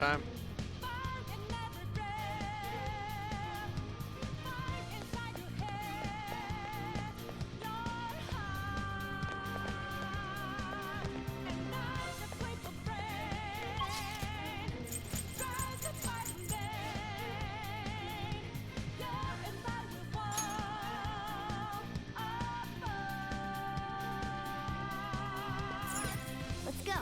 Time. Let's go.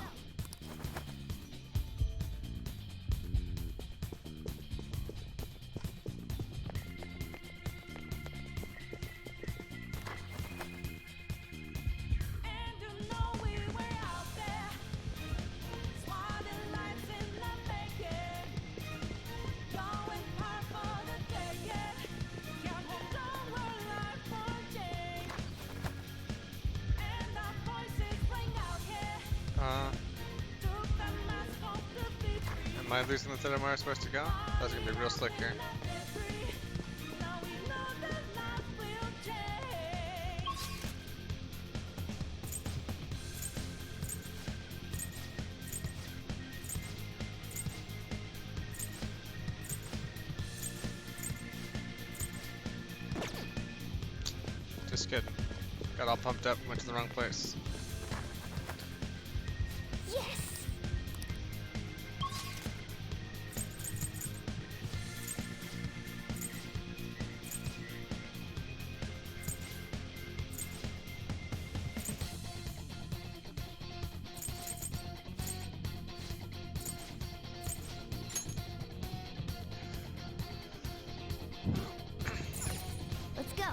Am I losing the thread of where I'm supposed to go? That's gonna be real slick here. Just kidding. Got all pumped up, went to the wrong place. Yes. Let's go.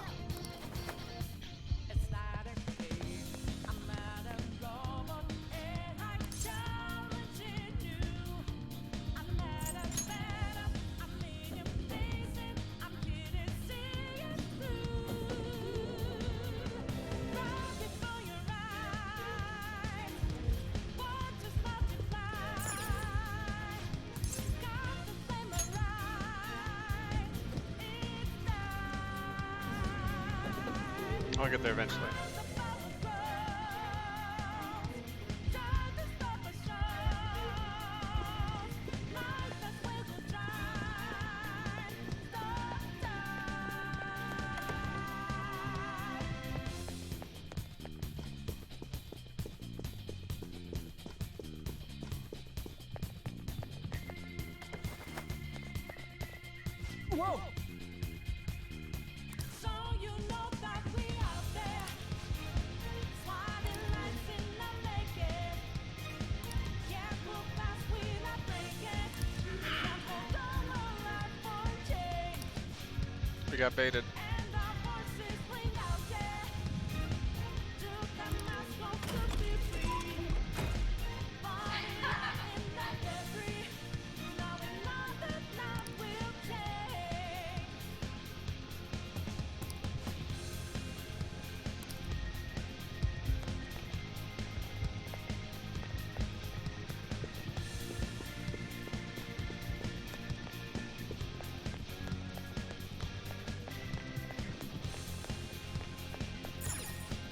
I'll get there eventually. Whoa! We got baited.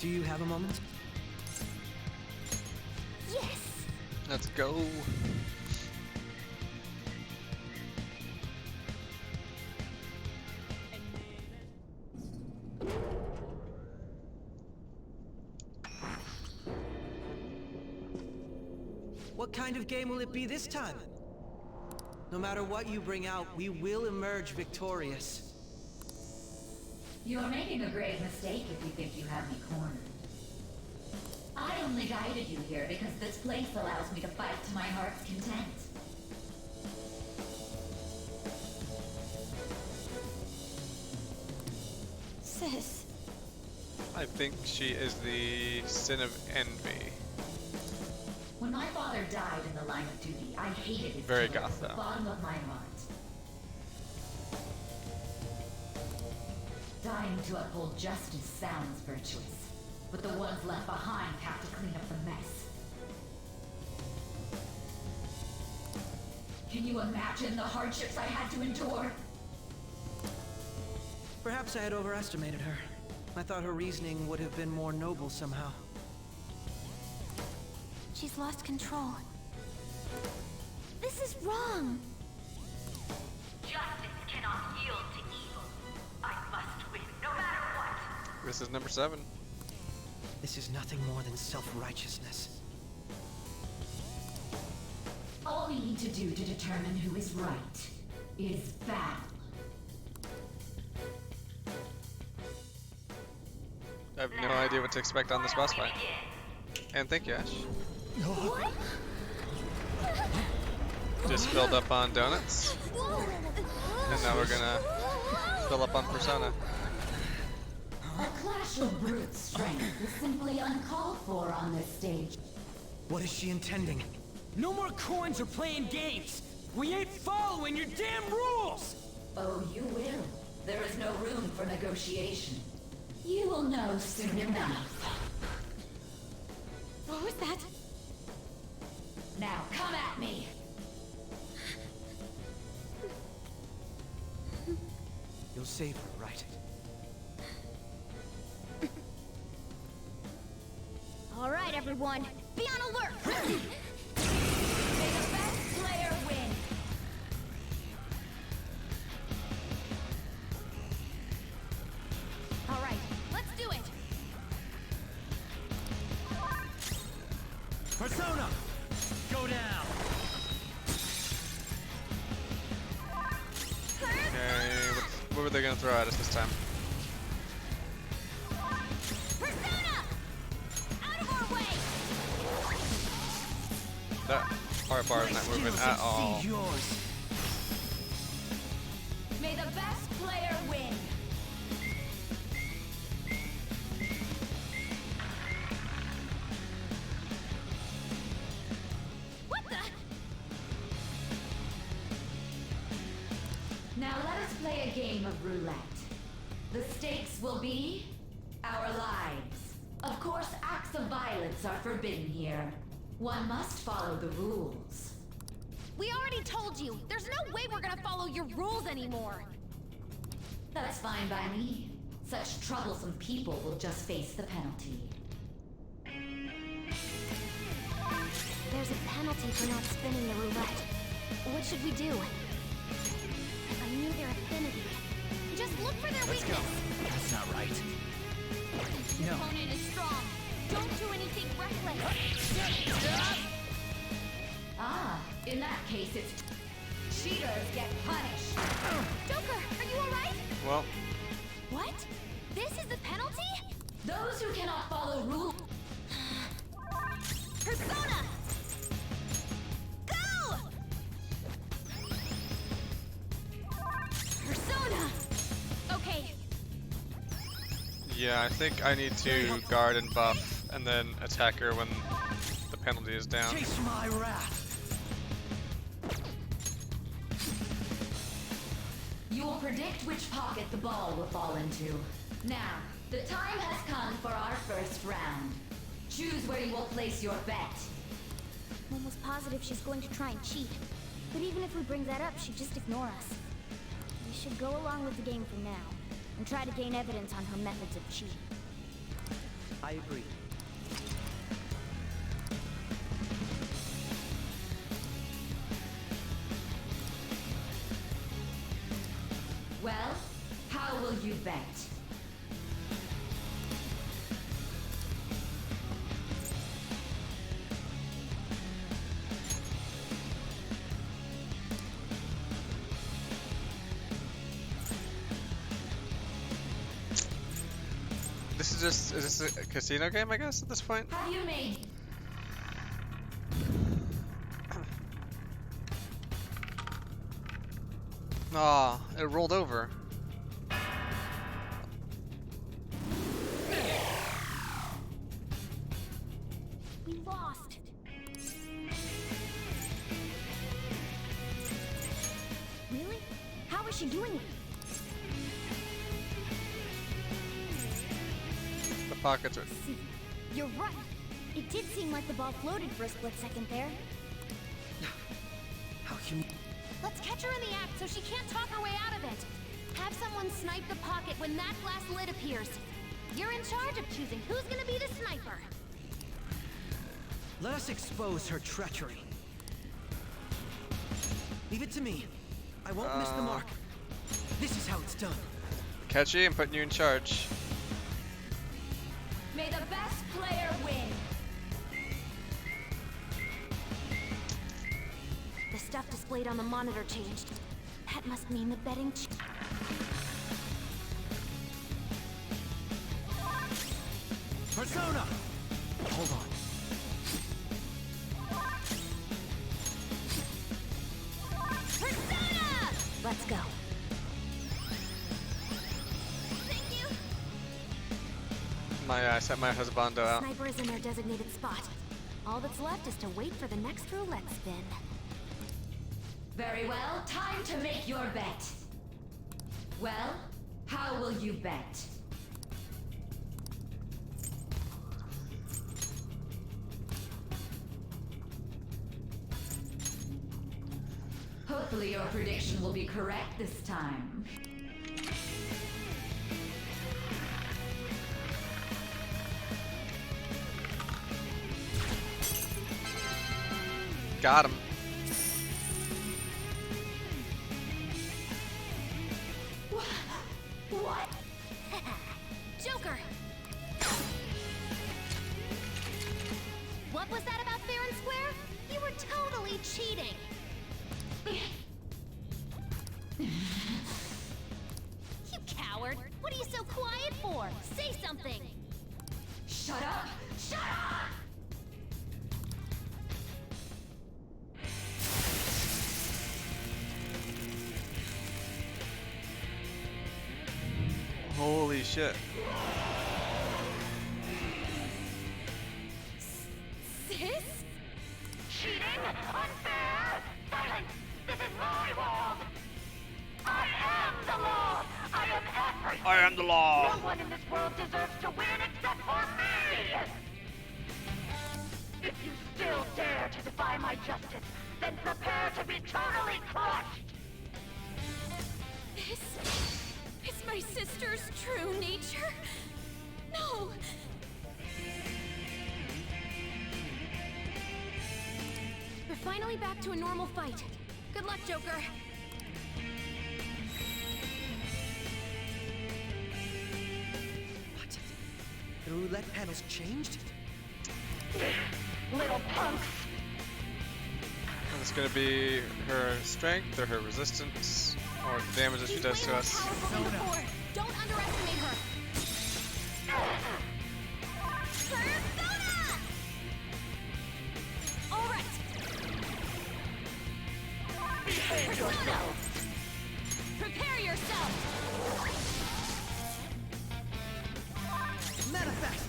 Do you have a moment? Yes. Let's go. What kind of game will it be this time? No matter what you bring out, we will emerge victorious. You are making a grave mistake if you think you have me cornered. I only guided you here because this place allows me to fight to my heart's content. Sis. I think she is the sin of envy. When my father died in the line of duty, I hated his Very killer goth, from the though. bottom of my heart. Dying to uphold justice sounds virtuous, but the ones left behind have to clean up the mess. Can you imagine the hardships I had to endure? Perhaps I had overestimated her. I thought her reasoning would have been more noble somehow. She's lost control. This is wrong. Justice cannot yield to evil. I must win, no matter what. This is number 7. This is nothing more than self-righteousness. All we need to do to determine who is right is battle. I have no idea what to expect on this boss fight. And thank you, Ash. What? Just filled up on donuts. And now we're gonna fill up on Persona. A clash of brute strength is simply uncalled for on this stage. What is she intending? No more coins or playing games! We ain't following your damn rules! Oh, you will. There is no room for negotiation. You will know soon enough. What was that? Now come at me! You'll save her, right? All right, everyone. Be on alert. May the best player win! All right, let's do it. Persona! Go down! Okay, what were they gonna throw at us this time? Persona! Out of our way! That bar is not moving at all. Exceed yours. May the best player win! What the? Now let us play a game of roulette. The stakes will be our lives. Of course, acts of violence are forbidden here. One must follow the rules. We already told you. There's no way we're gonna follow your rules anymore. That's fine by me. Such troublesome people will just face the penalty. There's a penalty for not spinning the roulette. What should we do? I knew their affinity. Just look for their weakness. That's not right. Your opponent is strong. Don't do anything reckless. Ah, in that case, it's cheaters get punished. Joker, are you alright? Well, What? This is the penalty? Those who cannot follow rules. Persona! Go! Persona! Okay, yeah, I think I need to guard and buff, and then attack her when the penalty is down. Chase my wrath. You will predict which pocket the ball will fall into. Now, the time has come for our first round. Choose where you will place your bet. I'm almost positive she's going to try and cheat. But even if we bring that up, she'd just ignore us. We should go along with the game for now, and try to gain evidence on her methods of cheating. I agree. Well, how will you bet? Is this a casino game, I guess, at this point? Have you made... Aw, it rolled over. We lost. Really? How is she doing it? The pockets are... See, you're right. It did seem like the ball floated for a split second there. How hum... Let's catch her in the act so she can't talk her way out of it. Have someone snipe the pocket when that glass lid appears. You're in charge of choosing who's gonna be the sniper. Let us expose her treachery. Leave it to me. I won't miss the mark. This is how it's done. Catchy, I'm putting you in charge. May the best player win. The stuff displayed on the monitor changed. That must mean the betting Persona! Hold on. Persona! Let's go. Thank you. I set my husbando out. Sniper is in their designated spot. All that's left is to wait for the next roulette spin. Very well, time to make your bet. Well, how will you bet? Hopefully your prediction will be correct this time. Got him. What? Joker! What was that about fair and square? You were totally cheating! You coward! What are you so quiet for? Say something! Shut up! Shut up! Holy shit. Sis? Cheating? Unfair? Silence! This is my world! I am the law! I am everything! I am the law. No one in this world deserves to win except for me! If you still dare to defy my justice, then prepare to be totally crushed! This is my sister's true nature? No! We're finally back to a normal fight. Good luck, Joker. What? The roulette panel's changed? Little punks! And it's gonna be her strength or her resistance or the damage that she does to us. Before. Don't underestimate her. Persona! All right. Persona! Prepare yourself. Manifest!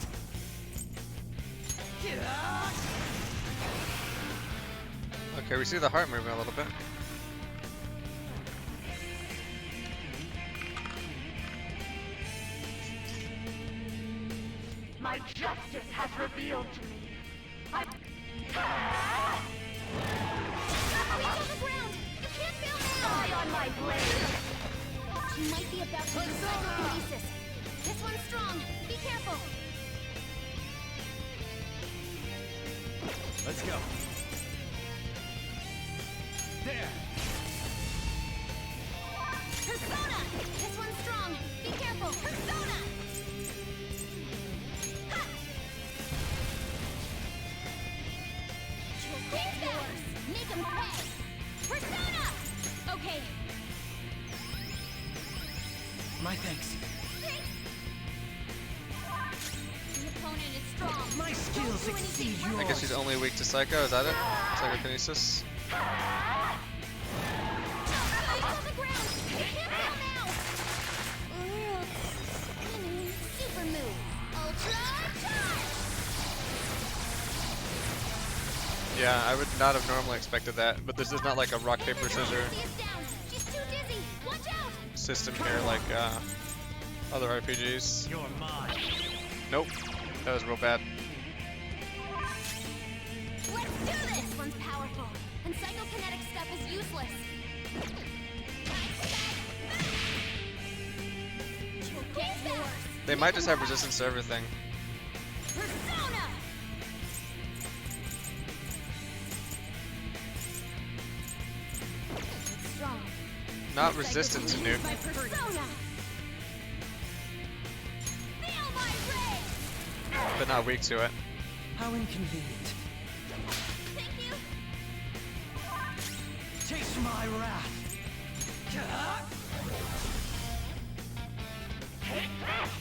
Okay, we see the heart moving a little bit. My justice has revealed to me. He's on the ground. You can't fail now. Eye on my blade! She might be about to use psychokinesis. This one's strong. Be careful. Let's go. There! Persona! This one's strong. Be careful. Persona! Ha! Take yours. Make him pay. Persona! Okay. My thanks. The opponent is strong. My skills Don't do exceed anything yours. I guess she's only weak to Psycho, is that it? Psychokinesis? He's on the ground. You can't fail now. Super move. Ultra charge. Yeah, I would not have normally expected that, but this is not like a rock, paper, scissors She is down. She's too dizzy. Watch out. system here like other RPGs. You're mine. Nope, that was real bad. Let's do this. This one's powerful, and psychokinetic stuff is useless. Get yours. They might just have resistance to everything. Persona. not resistant to nuke. My persona. Feel my rage. But not weak to it. How inconvenient. Thank you. Taste my wrath. Take this!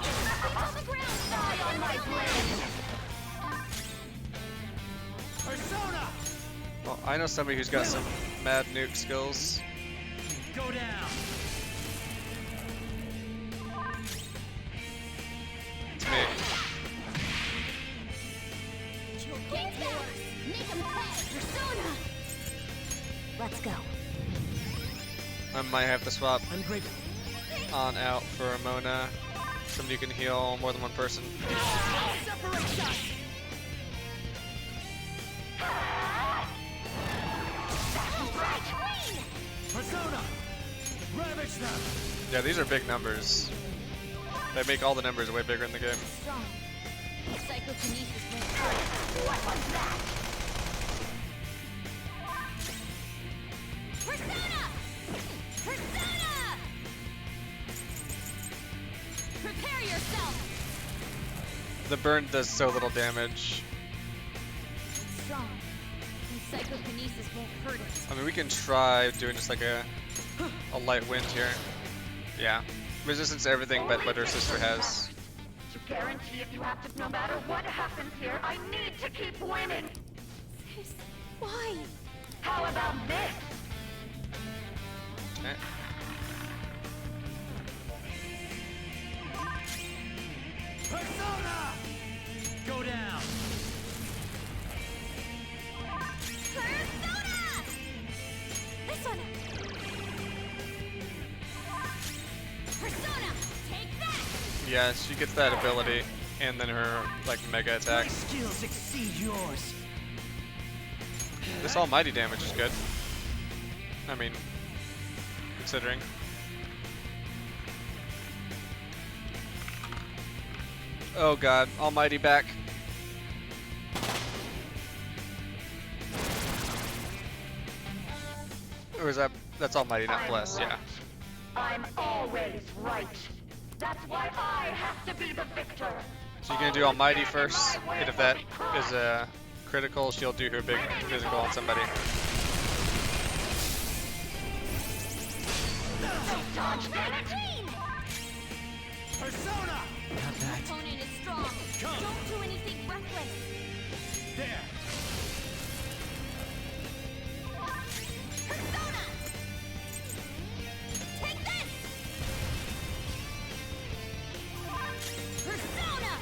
Keep on the ground. Die on my blade! Persona! Well, I know somebody who's got some mad nuke skills. Go down. It's me. Get yours. Make him pay. Persona. Let's go. I might have to swap Ungrateful. on out for Mona. Somebody who can heal more than one person. Separates us. Persona! Ravage them! Yeah, these are big numbers. They make all the numbers way bigger in the game. Strong. Psychokinesis won't hurt. What was that? Persona! Persona! Prepare yourself! The burn does so little damage. Strong. And psychokinesis won't hurt it. I mean, we can try doing just like a light wind here. Yeah. Resistance to everything but what her sister has. To guarantee if you have to, no matter what happens here, I need to keep winning. Sis, why? How about this? Okay. Persona! Go down! Persona! This one! Persona! Take that! Yeah, she gets that ability and then her like mega My attack. skills exceed yours. This almighty damage is good. I mean, considering. Oh god, almighty back. Or is that's almighty, not blessed, yeah. I'm always right. That's why I have to be the victor. So you're gonna do almighty first, and if that is a critical, she'll do her big physical on somebody. Dodge that! Persona! Got that. Opponent is strong. Come. Don't do anything reckless. There. Persona! Take this! Persona!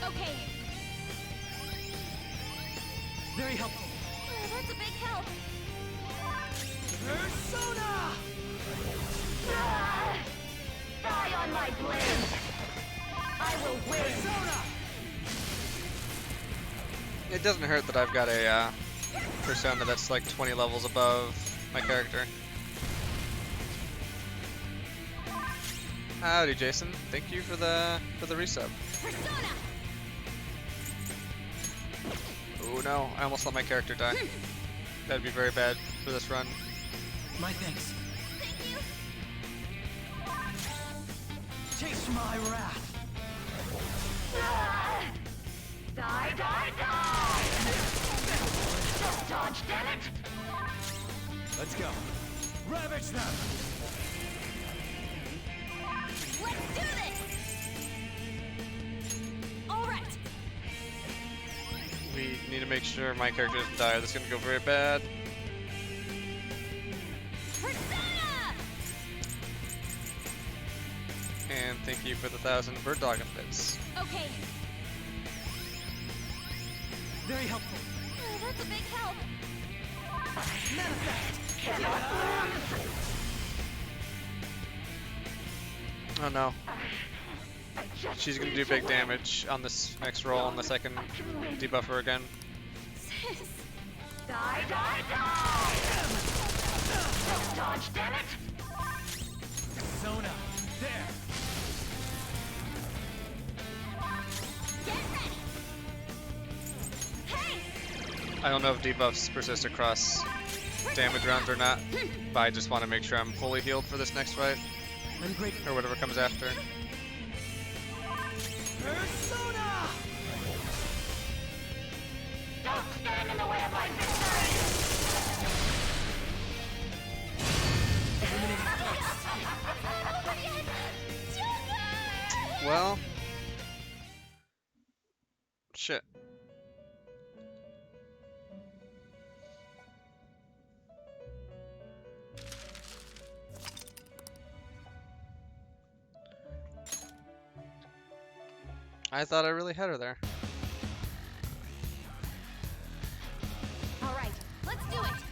Okay. Very helpful. That's a big help. Persona! Ah! Die on my blade! I will win! Persona! It doesn't hurt that I've got a persona that's like 20 levels above my character. Howdy, Jason. Thank you for the resub. Persona! Oh no, I almost let my character die. That'd be very bad for this run. My thanks. Thank you. Taste my wrath. Ah! Die, die, die! Just dodge, damn it! Let's go. Ravage them! Let's do this! Alright. We need to make sure my character doesn't die. This is gonna go very bad. Persona! And thank you for the 1,000 bird dog bits. Okay. Very helpful. That's a big help. Oh no. She's gonna do big damage on this next roll unless I can debuff her again. Sis. Die, die, die! Just dodge, damn it! Persona. There. Get ready. Hey! I don't know if debuffs persist across damage rounds or not, but I just want to make sure I'm fully healed for this next fight, I'm grateful. or whatever comes after. Persona! Don't stand in the way of my victory! Well, shit. I thought I really had her there. All right, let's do it.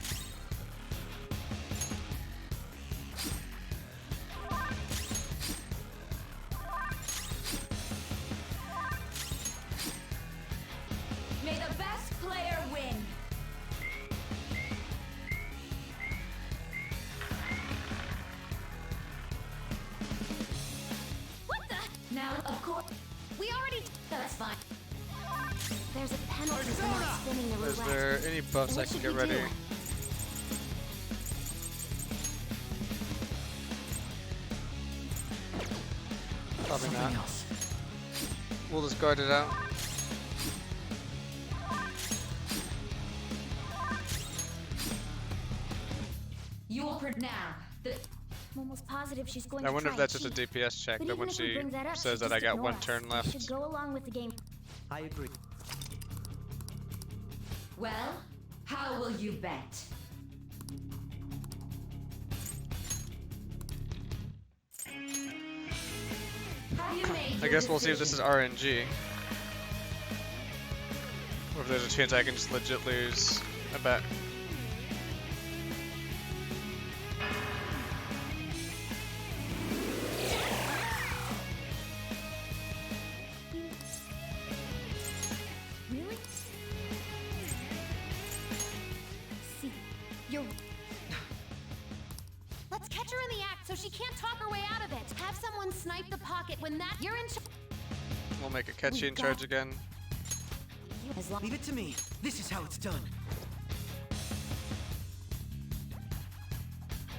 May the best player win. What the? Now, of course, We already. that's fine. There's a penalty for not spinning the roulette. Is there any buffs I What can should get we ready? do? Probably not. Something else. We'll just guard it out. You will now. The I'm almost positive she's going I to wonder try if that's and just a cheat. DPS check, But that even when if we she bring that up, says she'll that I just got ignore one us. turn We left. should go along with the game. I agree. well, how will you bet? Have you made I your guess we'll see if this is decision? RNG. Or if there's a chance I can just legit lose a bet. Really? See, you're. Let's catch her in the act so she can't talk her way out of it. Have someone snipe the pocket when that. You're in. We'll make a catchy in got- charge again. As long. Leave it to me. This is how it's done.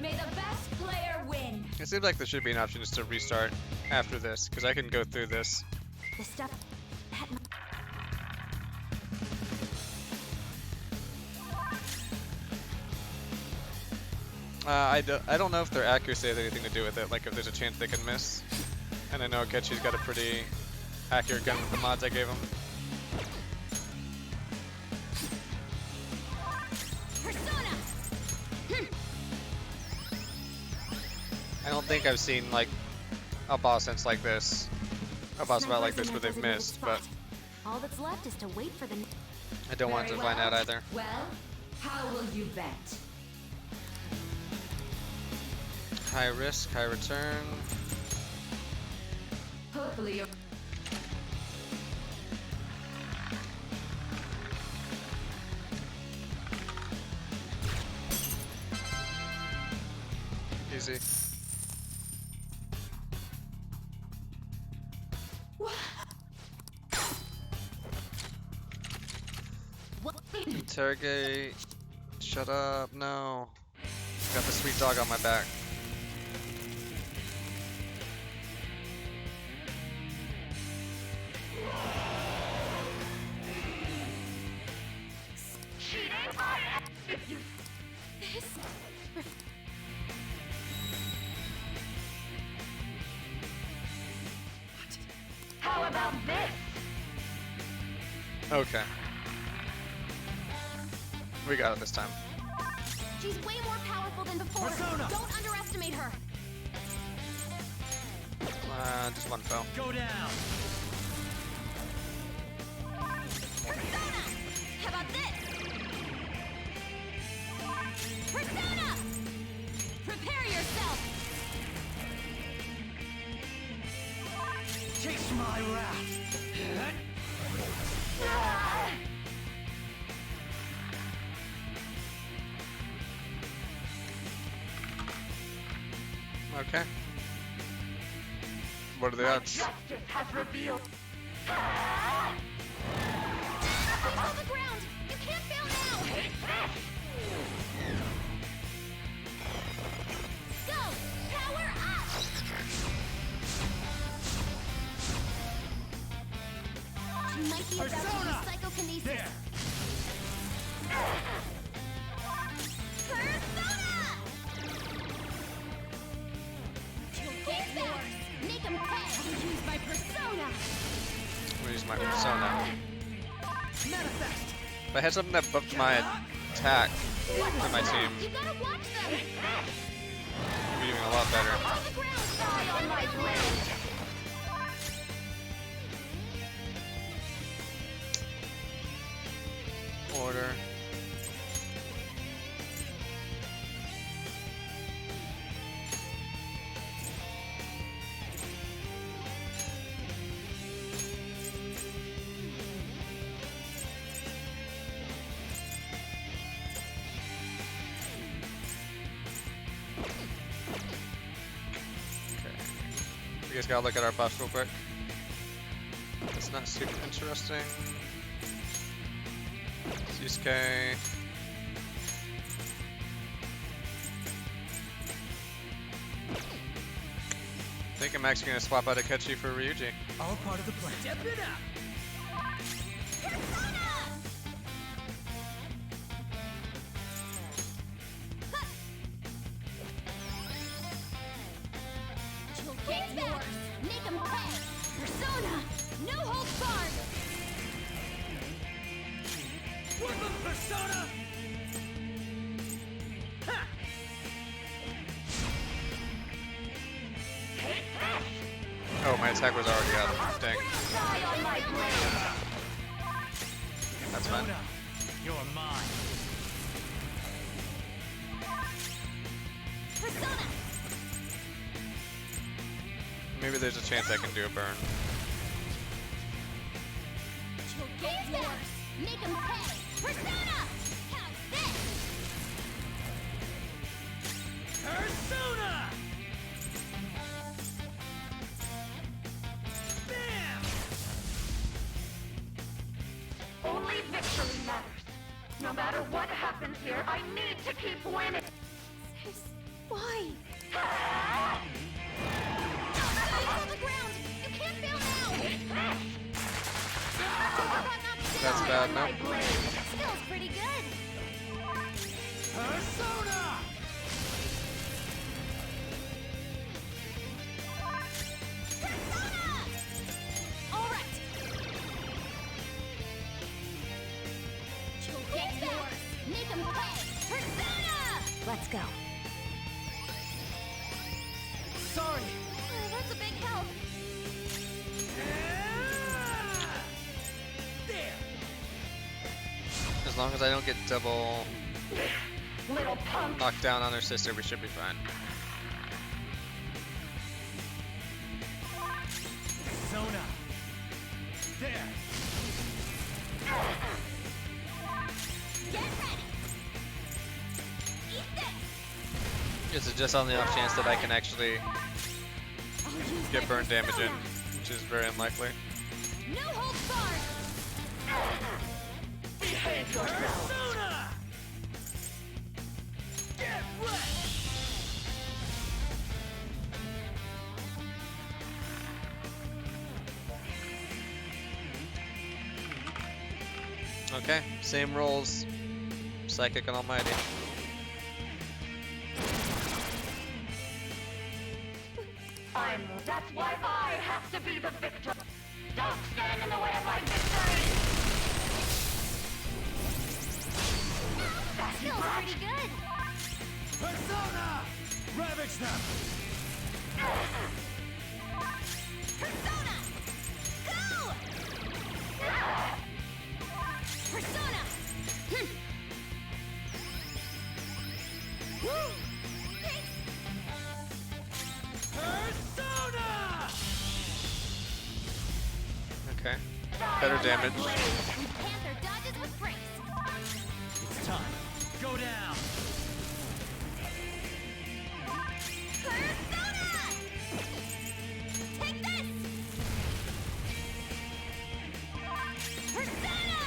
May the best player win. It seems like there should be an option just to restart after this, because I can go through this. The stuff. I don't know if their accuracy has anything to do with it, like if there's a chance they can miss. And I know Ketchy's got a pretty accurate gun with the mods I gave him. Persona. I don't think I've seen like a boss sense like this, a boss battle like this where they've missed, but All that's left is to wait for the. I don't want to Very find well. out either. Well, how will you bet? High risk, high return. Hopefully you're... Easy. Interrogate. Shut up. No. Got the sweet dog on my back. Cheating? I am... How about this? Okay. We got it this time. She's way more powerful than before. Persona! Don't underestimate her. Just one fell. Go down. Persona! How about this? Persona! Prepare yourself! Taste my wrath. Okay. What are the odds? Justice has revealed... Hold the ground! You can't fail now! Take this! I'm gonna use my persona. Manifest! If I had something that buffed my attack for my team, You gotta watch them! it'd be doing a lot better. On the ground! Die on my blade. Order. You guys gotta look at our buffs real quick. It's not super interesting. Susuke. I think I'm actually gonna swap out Akechi for Ryuji. All part of the plan. Step it up! She'll get yours! Make 'em pay! Persona! No holds barred! Work of persona! Ha! Oh, my attack was already out. Dang. Die on my blade. That's fine. Persona, you're mine. Persona! Maybe there's a chance I can do a burn. She'll get yours! Make 'em pay! Persona! How's this? Persona! Bam! Only victory matters. No matter what happens here, I need to keep winning. Sis, why? Guys, on the ground! You can't fail now! That's bad, no? My blade. Still's pretty good! Persona! Persona! Alright! She'll get yours! Make 'em pay! Persona! Let's go. Sorry! That's a big help. Ah! There! As long as I don't get double Little punk. knocked down on her sister, we should be fine. Persona! There! Get ready! Eat this! Is it just on the off chance that I can actually I'll use get my burn damage in, persona. which is very unlikely. No holds barred! Behave yourself. Persona! Get wrecked! Okay, same rolls. Psychic and Almighty. That's why I have to be the victor. Don't stand in the way of my victory. That's Feels right. pretty good! Persona! Ravage them! Persona! Go! Persona! Woo! Persona! Okay. Better damage. Panther dodges with grace! It's time. Go down! Persona! Take this! Persona!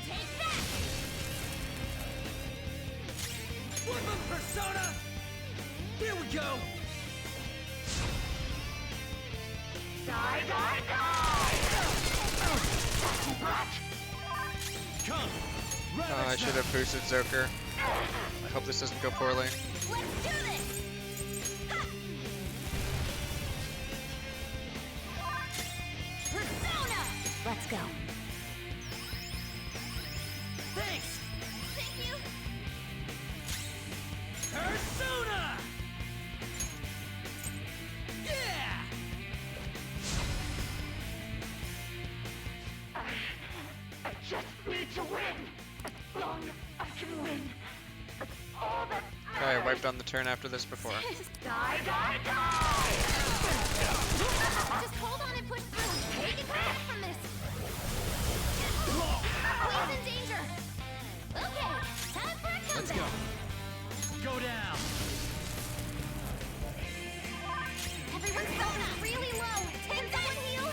Take that! Weapon Persona! Here we go! Die, die, die! What? Come! I Ravage should them! have boosted Zoker. I hope this doesn't go poorly. Let's do this! Ha! Let's go. Thanks! Thank you! Persona! Yeah! I just need to win. As long as I can win. That's all that Okay, I wiped on the turn after this before. Die, die, die! Just hold on and push through. We can come back from this. Queen's in danger. Okay, time for a comeback. Let's go. Go down. Everyone's going up really low. Can someone heal?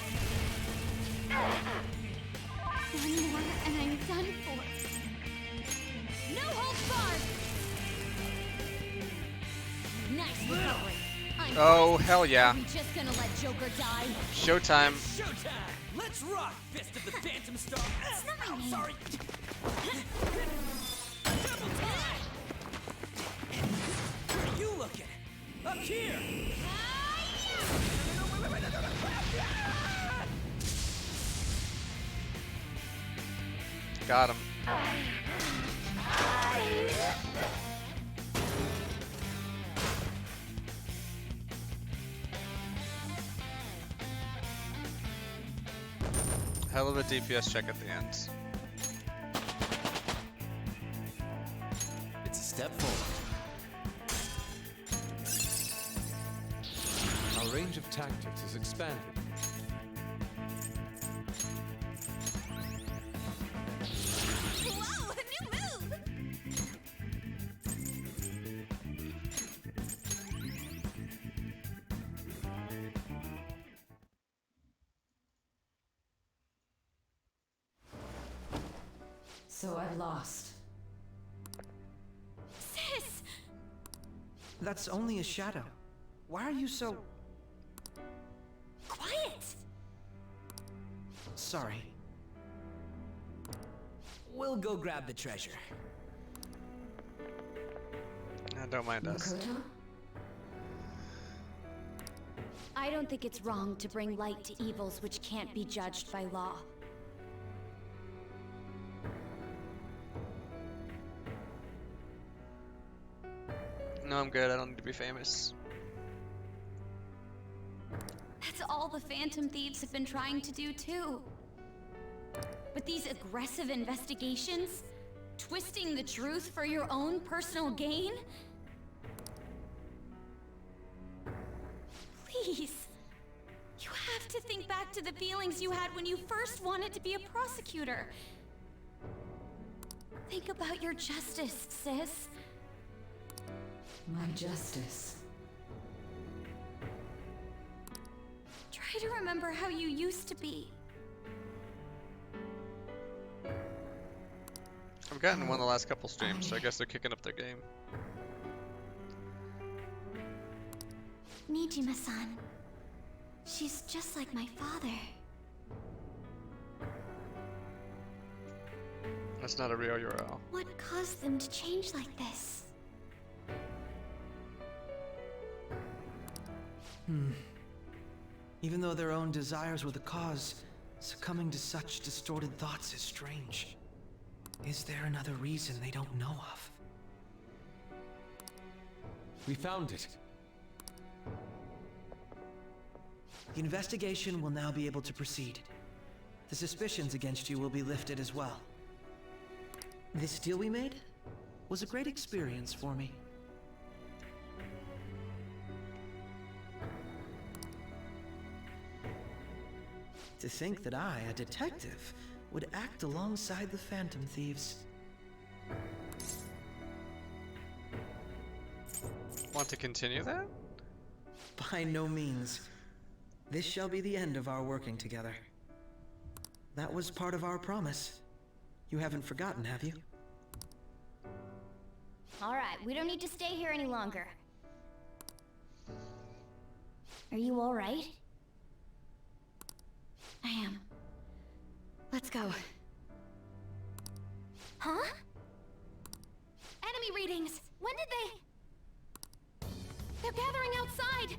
One more and I'm done for. No holds barred. Nice recovery. Oh, hell yeah. Are we just gonna let Joker die? Showtime. Showtime! Let's rock, Fist of the Phantom Star. It's not my name. Sorry. Double tap! Where are you looking? Up here! Got him. Hell of a DPS check at the end. It's a step forward. Our range of tactics is expanded. Whoa, a new move! So I've lost. Sis! That's only a shadow. Why are you so... Quiet! sorry? We'll go grab the treasure. Don't mind us. Makoto? I don't think it's wrong to bring light to evils which can't be judged by law. No, I'm good. I don't need to be famous. That's all the Phantom Thieves have been trying to do too. But these aggressive investigations, twisting the truth for your own personal gain? Please, you have to think back to the feelings you had when you first wanted to be a prosecutor. Think about your justice, sis. My justice. Try to remember how you used to be. I've gotten one the last couple streams, so I guess they're kicking up their game. Nijima-san. She's just like my father. That's not a real URL. What caused them to change like this? Even though their own desires were the cause, succumbing to such distorted thoughts is strange. Is there another reason they don't know of? We found it. The investigation will now be able to proceed. The suspicions against you will be lifted as well. This deal we made was a great experience for me. To think that I, a detective, would act alongside the Phantom Thieves. Want to continue that? By no means. This shall be the end of our working together. That was part of our promise. You haven't forgotten, have you? All right, we don't need to stay here any longer. Are you all right? I am. Let's go. Huh? Enemy readings! When did they... They're gathering outside!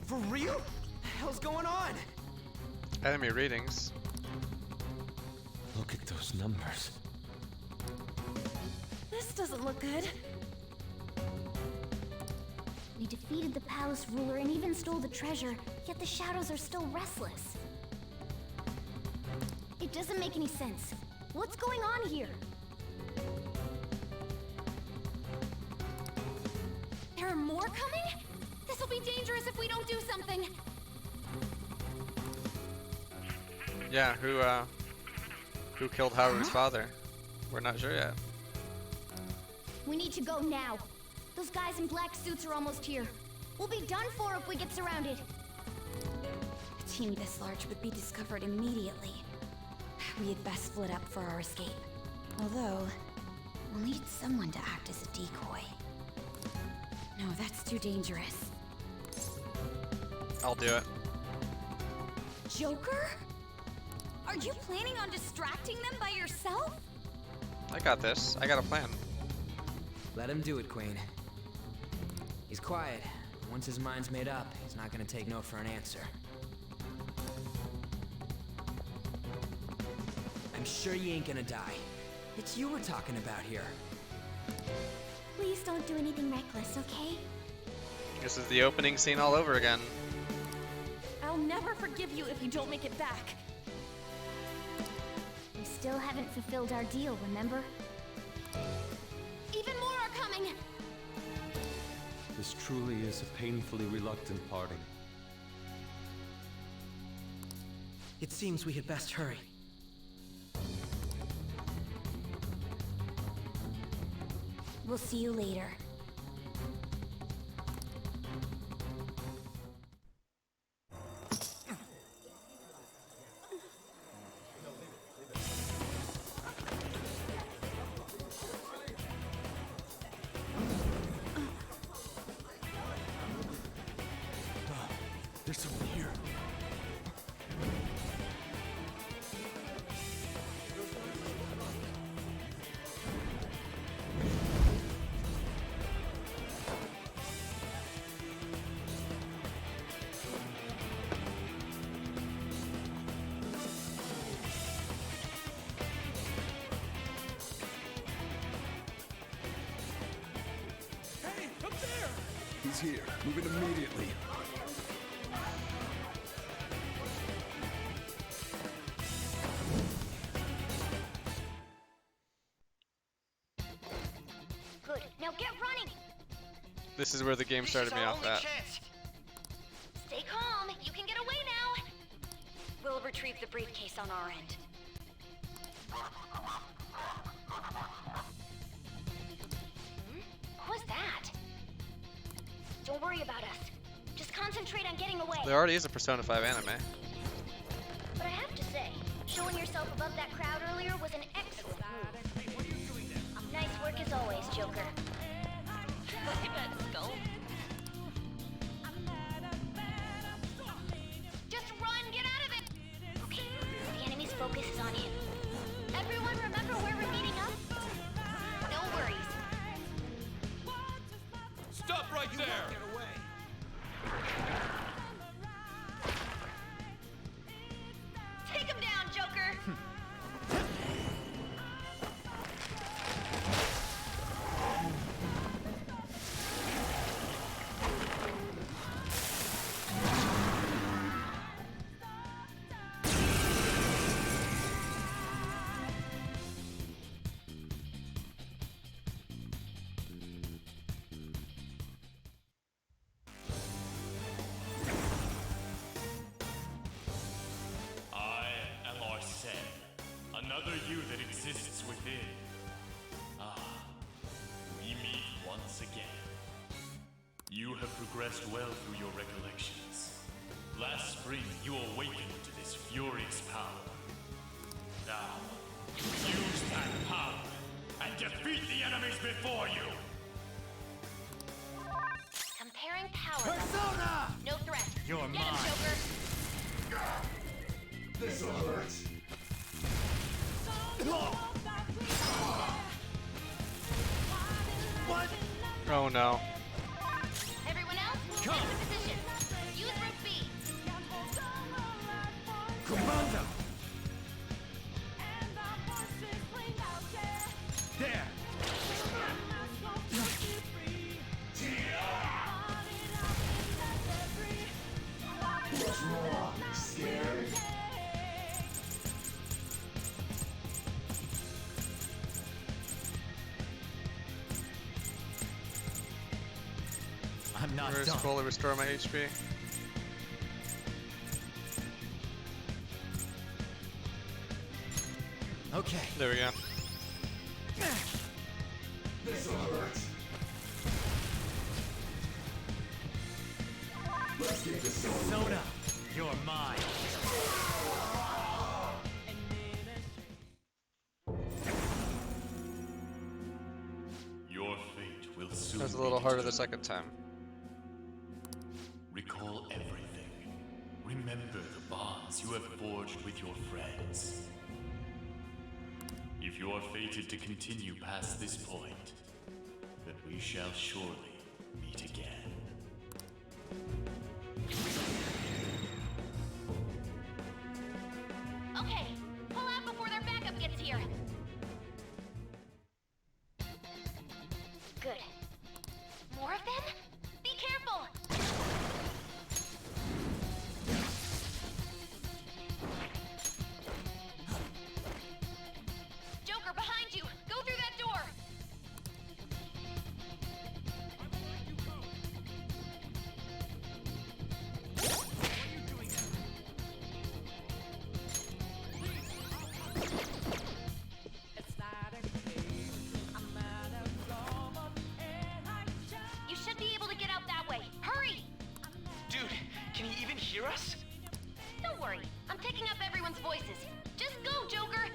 For real? The hell's going on? Enemy readings. Look at those numbers. This doesn't look good. We defeated the palace ruler and even stole the treasure, yet the shadows are still restless. It doesn't make any sense. What's going on here? There are more coming? This will be dangerous if we don't do something. Yeah, who killed Haru's father? We're not sure yet. We need to go now. Those guys in black suits are almost here. We'll be done for if we get surrounded. A team this large would be discovered immediately. We had best split up for our escape. Although, we'll need someone to act as a decoy. No, that's too dangerous. I'll do it. Joker? Are you planning on distracting them by yourself? I got this. I got a plan. Let him do it, Queen. He's quiet. Once his mind's made up, he's not gonna take no for an answer. I'm sure you ain't gonna die. It's you we're talking about here. Please don't do anything reckless, okay? This is the opening scene all over again. I'll never forgive you if you don't make it back. We still haven't fulfilled our deal, remember? Even more are coming! This truly is a painfully reluctant parting. It seems we had best hurry. We'll see you later. There's someone here. Hey, up there! He's here. Moving immediately. Good. Now get running! This is where the game started me off at. Stay calm. You can get away now. We'll retrieve the briefcase on our end. What was that? Don't worry about us. Just concentrate on getting away. There already is a Persona 5 anime. But I have to say, showing yourself above that crowd earlier was an excellent move. Nice work as always, Joker. Let's go. Just run, get out of it! Okay, the enemy's focus is on him. Everyone remember where we're meeting up? No worries. Stop right there! Take him down, Joker! Another you that exists within. Ah, we meet once again. You have progressed well through your recollections. Last spring, you awakened to this furious power. Now, use that power and defeat the enemies before you! Comparing power. Persona! No threat. You're Get mine. him, Joker! This'll hurt. What? Oh no. Everyone else, get into position. Use route B. Come Manga! There! What's wrong? Scared? I'm not Where's done. fully restore my HP? Okay. There we go. This'll hurt. Let's get this over. Soda, you're mine. Your fate will soon That was a be little harder the determined. second time. Recall everything. Remember the bonds you have forged with your friends. If you are fated to continue past this point, then we shall surely meet again. Okay, pull out before their backup gets here. Good. More of them? Be careful! Joker, behind you! Go through that door! You should be able to get out that way. Hurry! Dude, can he even hear us? Don't worry, I'm picking up everyone's voices. Just go, Joker!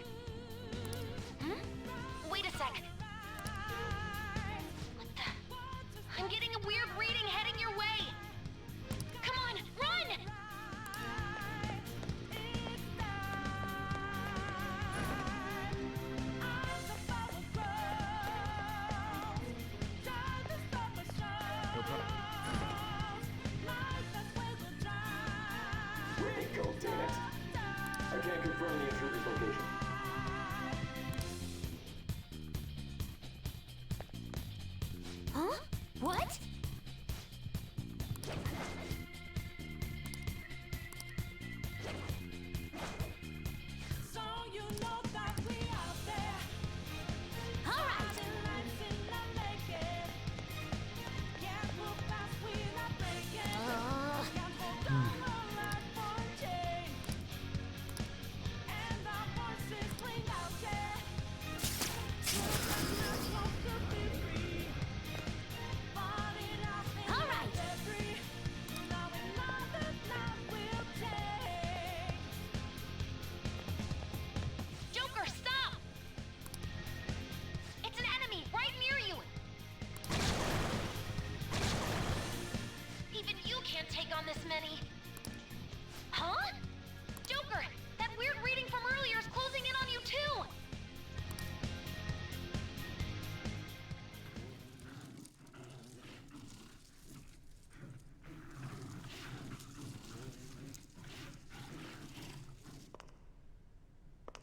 Wait a sec. What the? I'm getting a weird reading heading your way. Come on, run! Where'd they go, damn it? I can't confirm the intruder's location. Huh? What? All right. All right. Joker, stop! It's an enemy right near you. Even you can't take on this many. Huh? Joker, that weird reading from earlier is closing in on you too.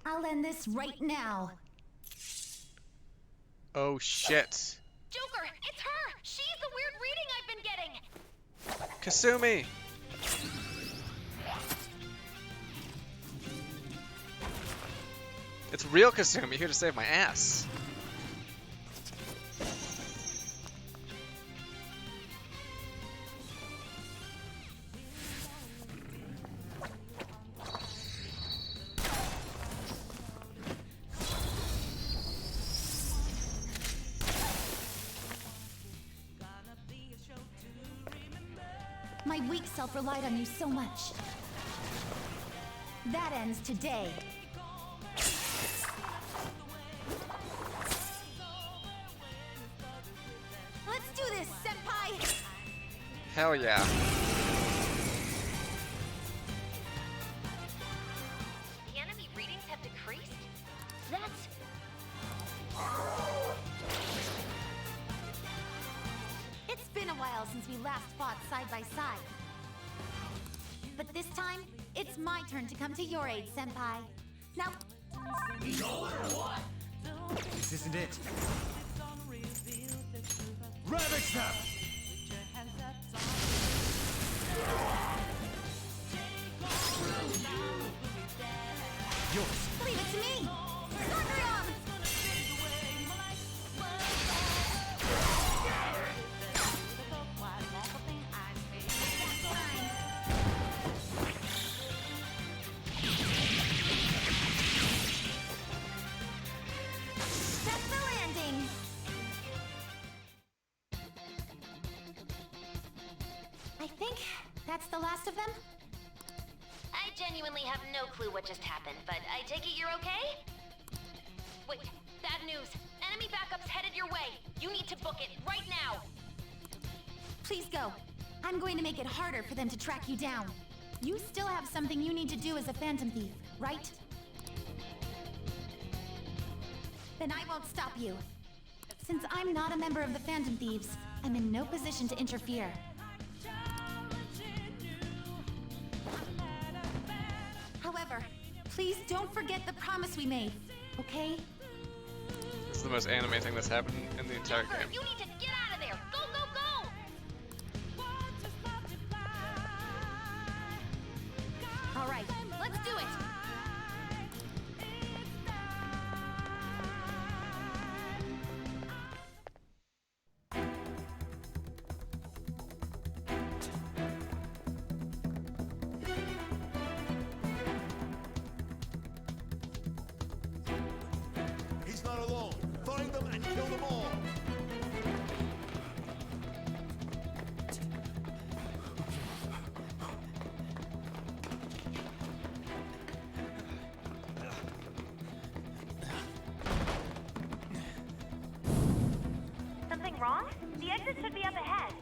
I'll end this right now. Oh shit. Joker, it's her! She's the weird reading I've been getting! Kasumi! It's real Kasumi here to save my ass. My weak self relied on you so much. That ends today. Let's do this, Senpai! Hell yeah. The enemy readings have decreased? That's... It's been a while since we last fought side by side. But this time, It's my turn to come to your aid, Senpai. Now, This isn't it. Ravage them! Yours. leave it to me! Scorpion! That's the landing! I think that's the last of them. I genuinely have no clue what just happened, but I take it you're okay? Wait, bad news. Enemy backup's headed your way. You need to book it right now. Please go. I'm going to make it harder for them to track you down. You still have something you need to do as a Phantom Thief, right? Then I won't stop you. Since I'm not a member of the Phantom Thieves, I'm in no position to interfere. However, please don't forget the promise we made, okay? This is the most anime thing that's happened in the entire Joker, game. you need to get out of there. Go, go, go! All right, let's do it! He's not alone. Find them and kill them all. Something wrong? The exit should be up ahead.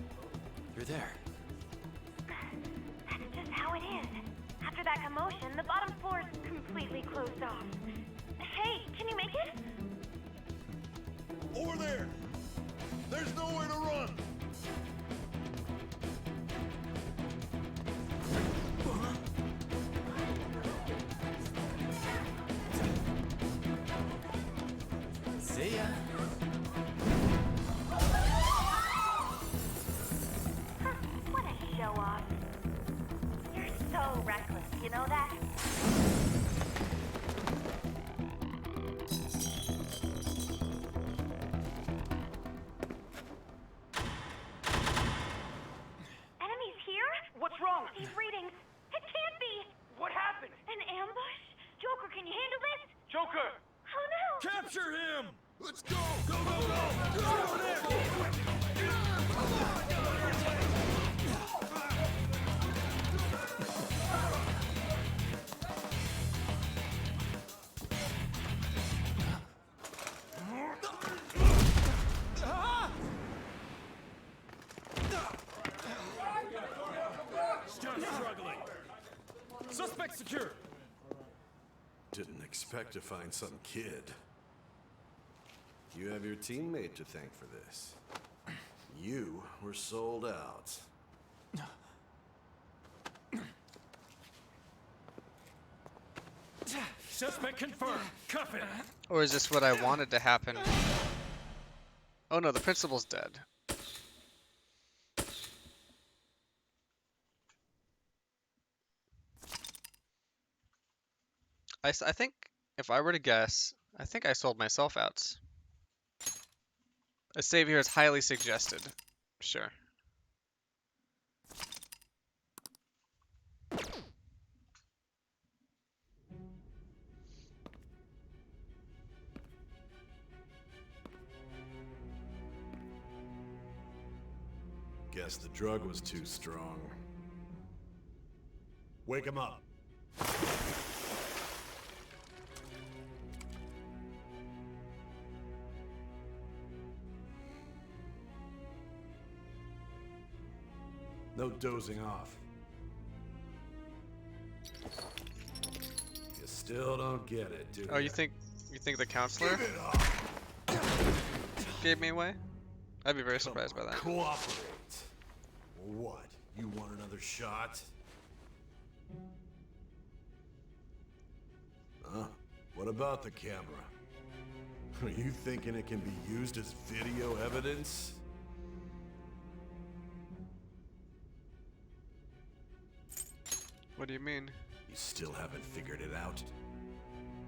You're there. That's just how it is. After that commotion, the bottom floor is completely closed off. Hey, can you make it? Over there. There's nowhere to run. See ya. What a show off. You're so reckless, you know that? Enemies here? What's wrong? These readings. It can't be. What happened? An ambush? Joker, can you handle this? Joker! Oh no! Capture him! Let's go! Go, go, go! Go over there! Still struggling. Suspect secure. Didn't expect to find some kid. You have your teammate to thank for this. You were sold out. Suspect confirmed. Cuff it. Or is this what I wanted to happen? Oh no, the principal's dead. I think, if I were to guess, I think I sold myself out. A save here is highly suggested. Sure. Guess the drug was too strong. Wake him up. No dozing off. You still don't get it, do you? Oh, you think the counselor gave me away? I'd be very surprised by that. Cooperate. What? You want another shot? Huh? What about the camera? Are you thinking it can be used as video evidence? What do you mean? You still haven't figured it out?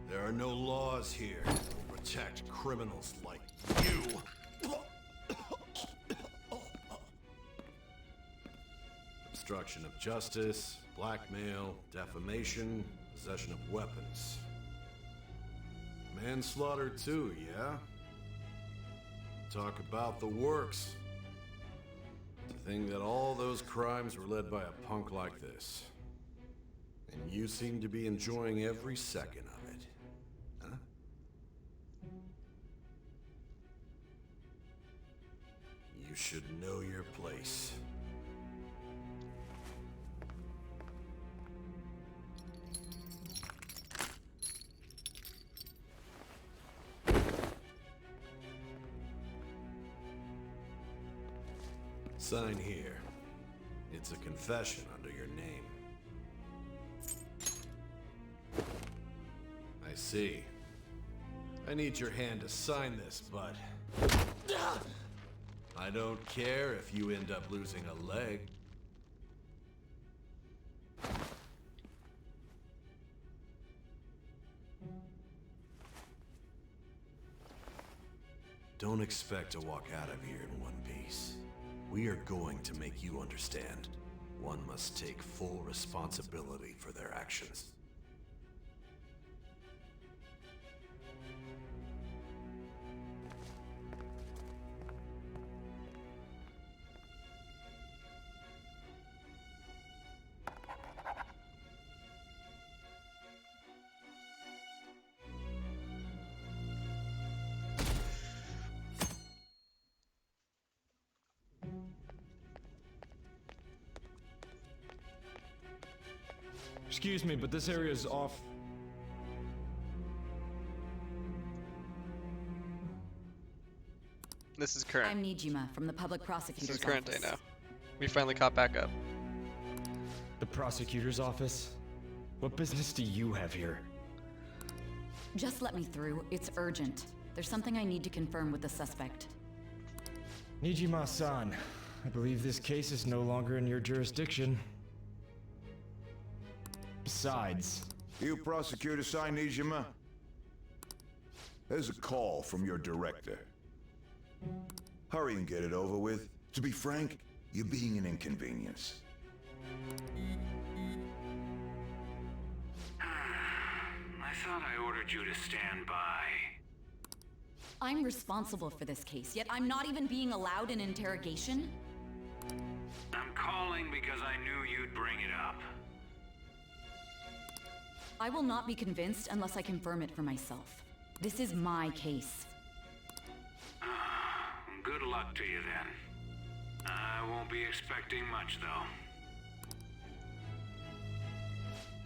There are no laws here that will protect criminals like you. Obstruction of justice, blackmail, defamation, possession of weapons. Manslaughter too, yeah? Talk about the works. To think that all those crimes were led by a punk like this. And you seem to be enjoying every second of it. Huh? You should know your place. Sign here. It's a confession under your name. I see. I need your hand to sign this, but I don't care if you end up losing a leg. Don't expect to walk out of here in one piece. We are going to make you understand. One must take full responsibility for their actions. Excuse me, but this area is off. This is current. I'm Nijima from the public prosecutor's This is current day office. now. We finally caught back up. The prosecutor's office? What business do you have here? Just let me through. It's urgent. There's something I need to confirm with the suspect. Nijima-san, I believe this case is no longer in your jurisdiction. Besides... You prosecutor sign Nijima? There's a call from your director. Hurry and get it over with. To be frank, you're being an inconvenience. I thought I ordered you to stand by. I'm responsible for this case, yet I'm not even being allowed an interrogation? I'm calling because I knew you'd bring it up. I will not be convinced unless I confirm it for myself. This is my case. Good luck to you then. I won't be expecting much,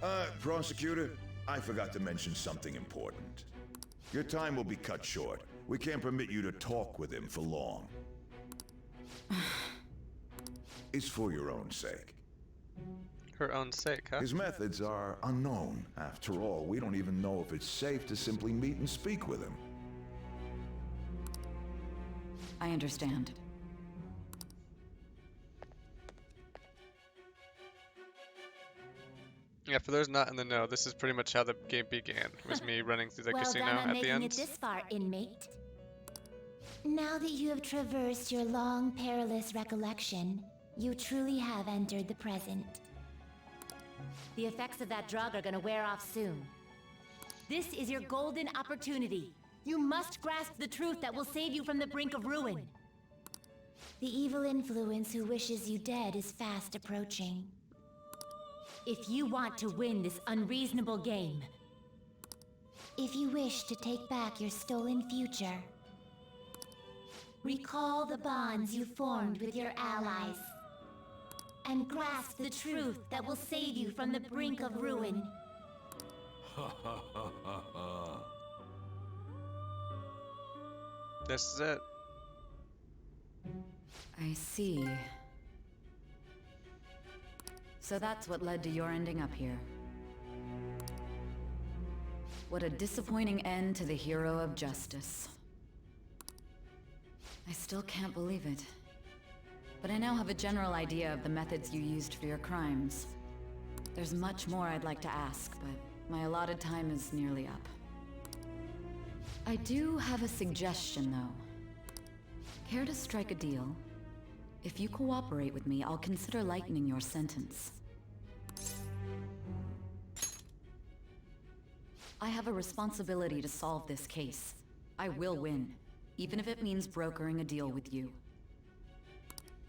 though. Prosecutor, I forgot to mention something important. Your time will be cut short. We can't permit you to talk with him for long. It's for your own sake. Her own sake, huh? His methods are unknown. After all, we don't even know if it's safe to simply meet and speak with him. I understand. Yeah, for those not in the know, this is pretty much how the game began. It was me running through the Well casino done on at the making end. it this far, inmate. Now that you have traversed your long, perilous recollection, you truly have entered the present. The effects of that drug are gonna wear off soon. This is your golden opportunity. You must grasp the truth that will save you from the brink of ruin. The evil influence who wishes you dead is fast approaching. If you want to win this unreasonable game, if you wish to take back your stolen future, recall the bonds you formed with your allies, and grasp the truth that will save you from the brink of ruin. This is it. I see. So that's what led to your ending up here. What a disappointing end to the hero of justice. I still can't believe it. But I now have a general idea of the methods you used for your crimes. There's much more I'd like to ask, but my allotted time is nearly up. I do have a suggestion, though. Care to strike a deal? If you cooperate with me, I'll consider lightening your sentence. I have a responsibility to solve this case. I will win, even if it means brokering a deal with you.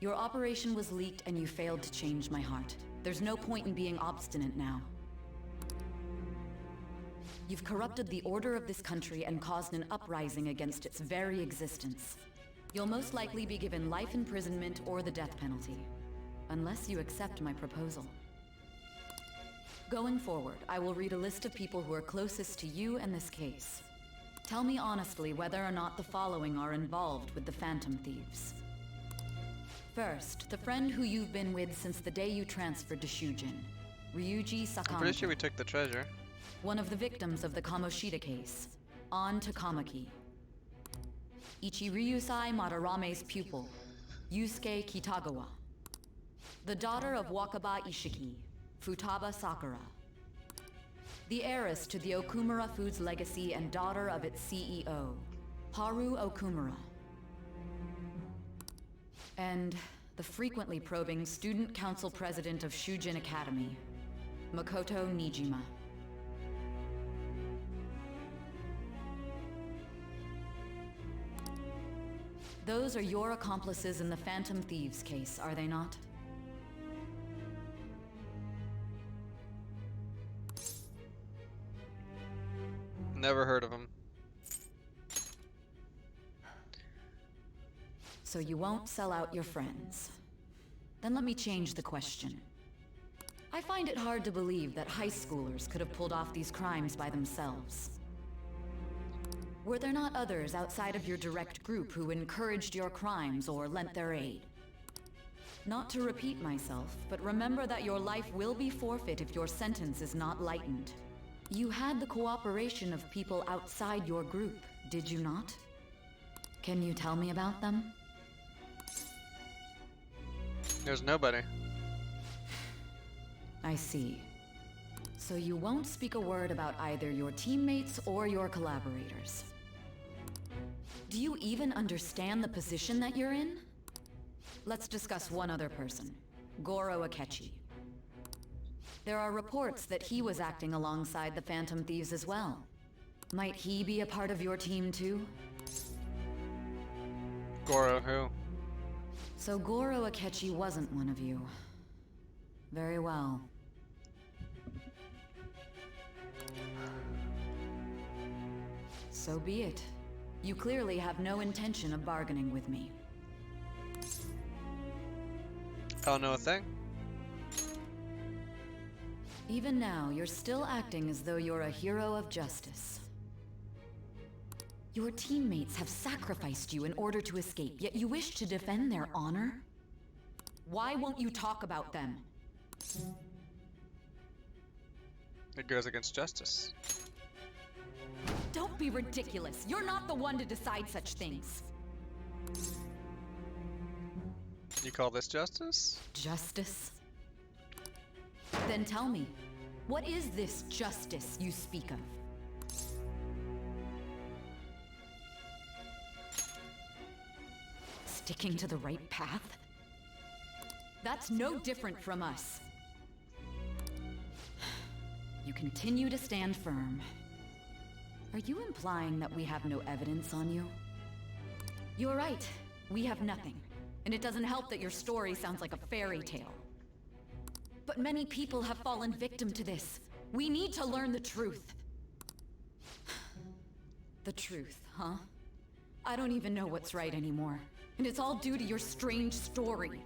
Your operation was leaked and you failed to change my heart. There's no point in being obstinate now. You've corrupted the order of this country and caused an uprising against its very existence. You'll most likely be given life imprisonment or the death penalty, unless you accept my proposal. Going forward, I will read a list of people who are closest to you and this case. Tell me honestly whether or not the following are involved with the Phantom Thieves. First, the friend who you've been with since the day you transferred to Shujin, Ryuji Sakamoto. I'm pretty sure we took the treasure. One of the victims of the Kamoshida case, An Takamaki. Ichiryusai Madarame's pupil, Yusuke Kitagawa. The daughter of Wakaba Ishiki, Futaba Sakura. The heiress to the Okumura Foods legacy and daughter of its CEO, Haru Okumura. And the frequently probing student council president of Shujin Academy, Makoto Nijima. Those are your accomplices in the Phantom Thieves case, are they not? Never heard of him. So you won't sell out your friends. Then let me change the question. I find it hard to believe that high schoolers could have pulled off these crimes by themselves. Were there not others outside of your direct group who encouraged your crimes or lent their aid? Not to repeat myself, but remember that your life will be forfeit if your sentence is not lightened. You had the cooperation of people outside your group, did you not? Can you tell me about them? There's nobody. I see. So you won't speak a word about either your teammates or your collaborators. Do you even understand the position that you're in? Let's discuss one other person, Goro Akechi. There are reports that he was acting alongside the Phantom Thieves as well. Might he be a part of your team too? Goro who? So Goro Akechi wasn't one of you. Very well. So be it. You clearly have no intention of bargaining with me. I don't know a thing. Even now, you're still acting as though you're a hero of justice. Your teammates have sacrificed you in order to escape, yet you wish to defend their honor? Why won't you talk about them? It goes against justice. Don't be ridiculous. You're not the one to decide such things. You call this justice? Justice? Then tell me, what is this justice you speak of? Sticking to the right path? That's no different from us. You continue to stand firm. Are you implying that we have no evidence on you? You're right. We have nothing. And it doesn't help that your story sounds like a fairy tale. But many people have fallen victim to this. We need to learn the truth. The truth, huh? I don't even know what's right anymore. And it's all due to your strange story.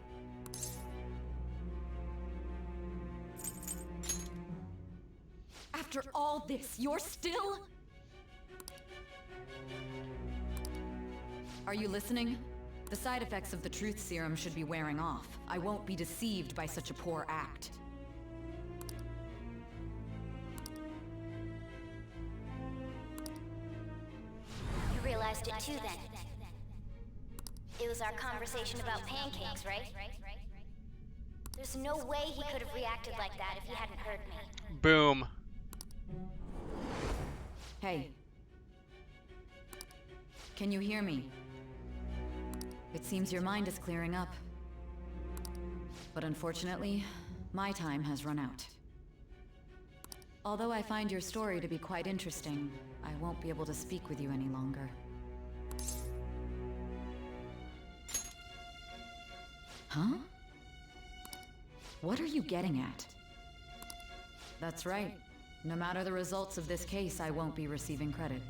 After all this, you're still... Are you listening? The side effects of the truth serum should be wearing off. I won't be deceived by such a poor act. realized it too then. It was our conversation about pancakes, right? There's no way he could have reacted like that if he hadn't heard me. Boom. Hey. Can you hear me? It seems your mind is clearing up. But unfortunately, my time has run out. Although I find your story to be quite interesting, I won't be able to speak with you any longer. Huh? What are you getting at? That's right. No matter the results of this case, I won't be receiving credit.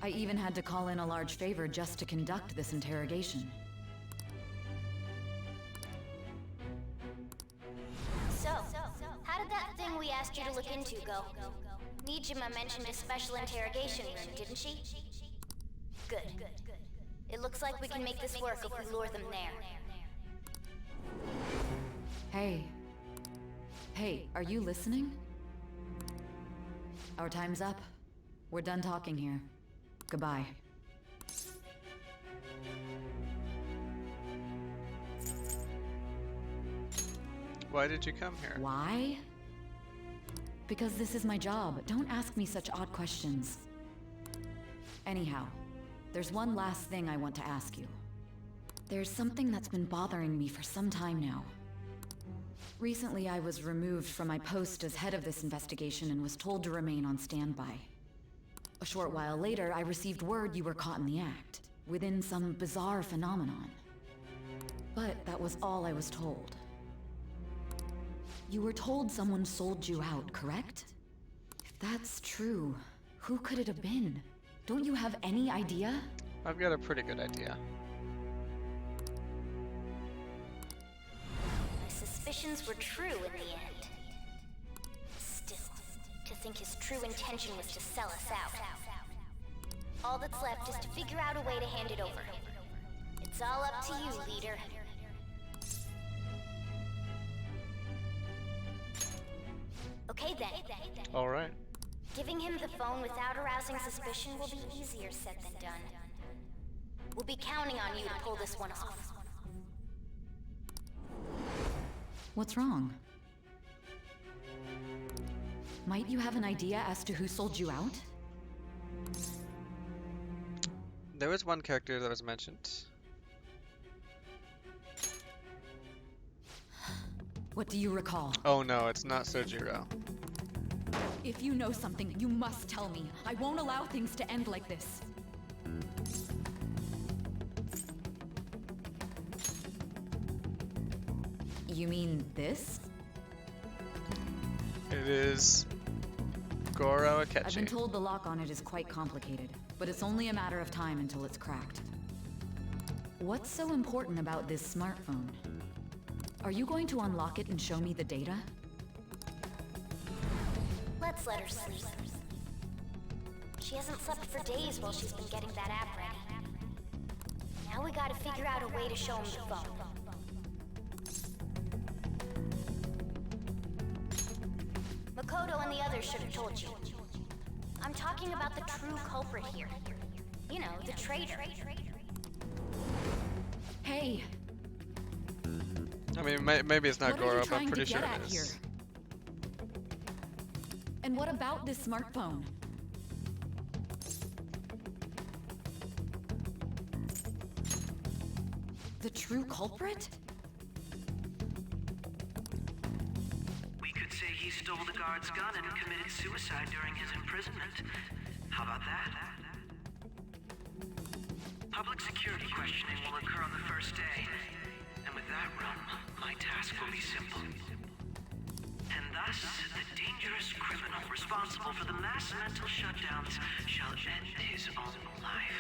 I even had to call in a large favor just to conduct this interrogation. So, how did that thing we asked you to look into go? Nijima mentioned a special interrogation room, didn't she? Good. It looks like we can make this work if we lure them there. Hey. Hey, are you listening? Our time's up. We're done talking here. Goodbye. Why did you come here? Why? Because this is my job. Don't ask me such odd questions. Anyhow, there's one last thing I want to ask you. There's something that's been bothering me for some time now. Recently, I was removed from my post as head of this investigation and was told to remain on standby. A short while later, I received word you were caught in the act, within some bizarre phenomenon. But that was all I was told. You were told someone sold you out, correct? If that's true, who could it have been? Don't you have any idea? I've got a pretty good idea. My suspicions were true in the end. Still, to think his true intention was to sell us out. All that's left is to figure out a way to hand it over. It's all up to you, leader. Okay then. All right. Giving him the phone without arousing suspicion will be easier said than done. We'll be counting on you to pull this one off. What's wrong? Might you have an idea as to who sold you out? There was one character that was mentioned. What do you recall? Oh no, it's not Sojiro. If you know something, you must tell me. I won't allow things to end like this. You mean this? It is Goro Akechi. I've been told the lock on it is quite complicated, but it's only a matter of time until it's cracked. What's so important about this smartphone? Are you going to unlock it and show me the data? Let's let her sleep. She hasn't slept for days while she's been getting that app ready. Now we gotta figure out a way to show him the phone. Makoto and the others should have told you. I'm talking about the true culprit here. You know, the traitor. Hey! I mean, maybe it's not What Goro, are you but I'm trying pretty to sure get it at is. here? And what about this smartphone? The true culprit? We could say he stole the guard's gun and committed suicide during his imprisonment. How about that? Public security questioning will occur on the first day. And with that run, my task will be simple. And thus, the dangerous criminal responsible for the mass mental shutdowns shall end his own life.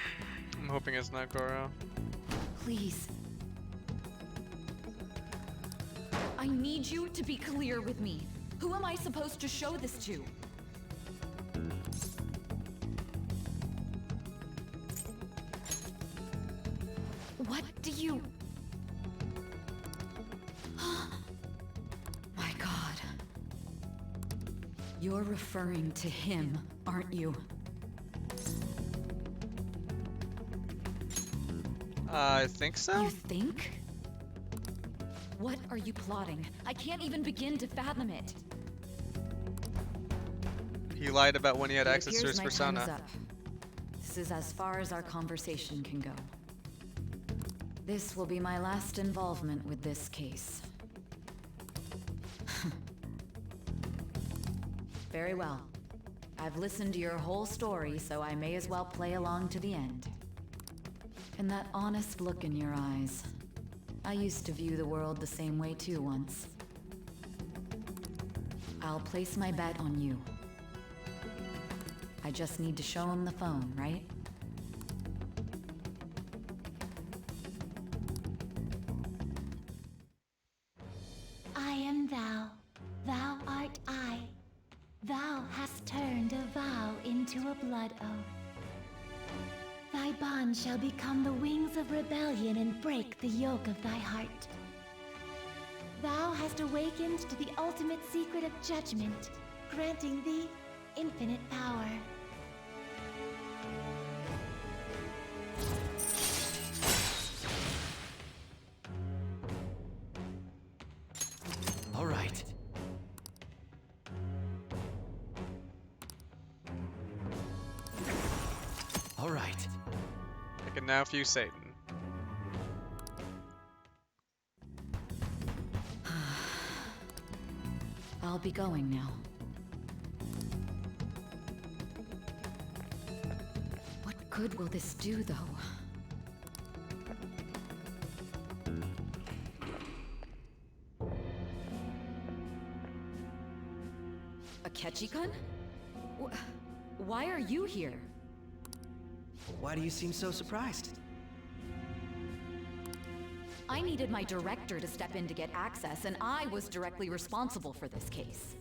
I'm hoping it's not Goro. Please. I need you to be clear with me. Who am I supposed to show this to? What do you... My God. You're referring to him, aren't you? I think so? You think? What are you plotting? I can't even begin to fathom it. He lied about when he had It access to appears his my time is persona. up. This is as far as our conversation can go. This will be my last involvement with this case. Very well. I've listened to your whole story, so I may as well play along to the end. And that honest look in your eyes. I used to view the world the same way too once. I'll place my bet on you. I just need to show him the phone, right? I am thou, thou art I. Thou hast turned a vow into a blood oath. Thy bond shall become the wings of rebellion and break the yoke of thy heart. Thou hast awakened to the ultimate secret of judgment, granting thee infinite power. All right. All right. I can now view Satan. I'll be going now. What good will this do, though? A Ketchikan? Why are you here? Why do you seem so surprised? I needed my director to step in to get access, and I was directly responsible for this case.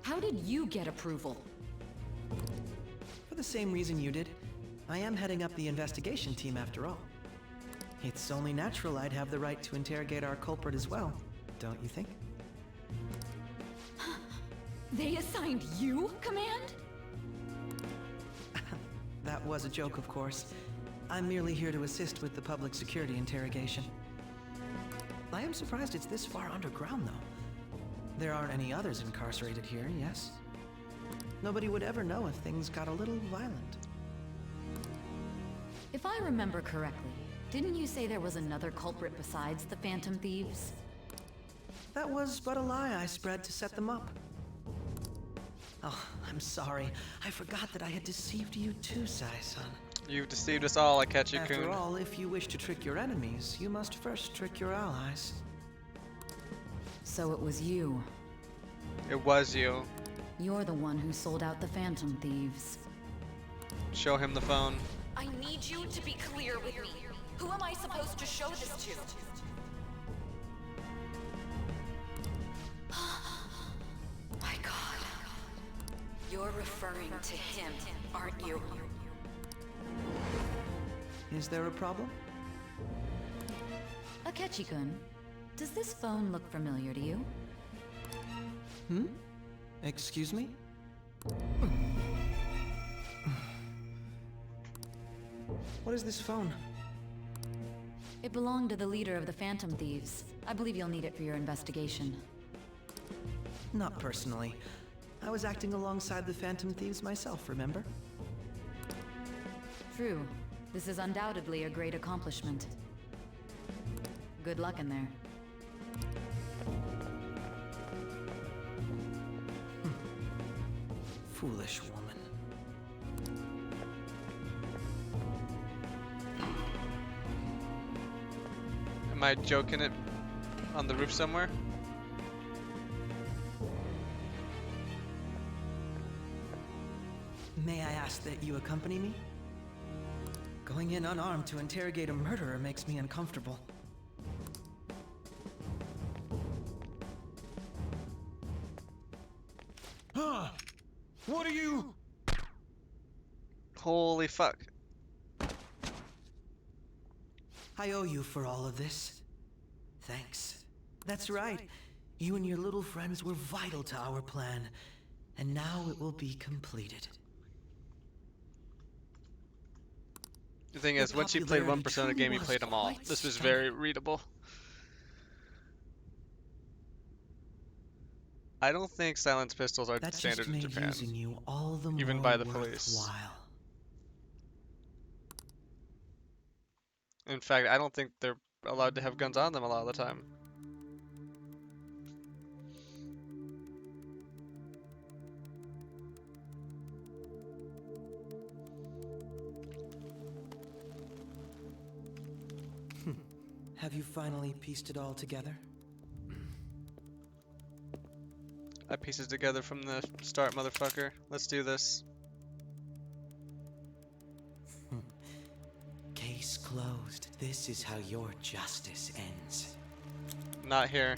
How did you get approval? For the same reason you did. I am heading up the investigation team after all. It's only natural I'd have the right to interrogate our culprit as well, don't you think? They assigned you command? That was a joke, of course. I'm merely here to assist with the public security interrogation. I am surprised it's this far underground, though. There aren't any others incarcerated here, yes? Nobody would ever know if things got a little violent. If I remember correctly, didn't you say there was another culprit besides the Phantom Thieves? That was but a lie I spread to set them up. Oh, I'm sorry. I forgot that I had deceived you too, Sai-san. You've deceived us all, I catch you, Kun. After all, if you wish to trick your enemies, you must first trick your allies. So it was you. It was you. You're the one who sold out the Phantom Thieves. Show him the phone. I need you to be clear with me. Who am I supposed to show this to? My God. You're referring to him, aren't you? Is there a problem? Akechi-kun, does this phone look familiar to you? Hmm? Excuse me? What is this phone? It belonged to the leader of the Phantom Thieves. I believe you'll need it for your investigation. Not personally. I was acting alongside the Phantom Thieves myself, remember? True. This is undoubtedly a great accomplishment. Good luck in there. Foolish woman. Am I joking it on the roof somewhere? May I ask that you accompany me? Going in unarmed to interrogate a murderer makes me uncomfortable. Huh? What are you? Holy fuck. I owe you for all of this. Thanks. That's right. You and your little friends were vital to our plan, and now it will be completed. The thing Their is, once you played one popularity Persona truly game, you was played them all. quite This was stunning. very readable. I don't think silenced pistols are That standard just in made Japan, using you all the even more by the police. worthwhile. In fact, I don't think they're allowed to have guns on them a lot of the time. Have you finally pieced it all together? I pieced it together from the start, motherfucker. Let's do this. Case closed. This is how your justice ends. Not here.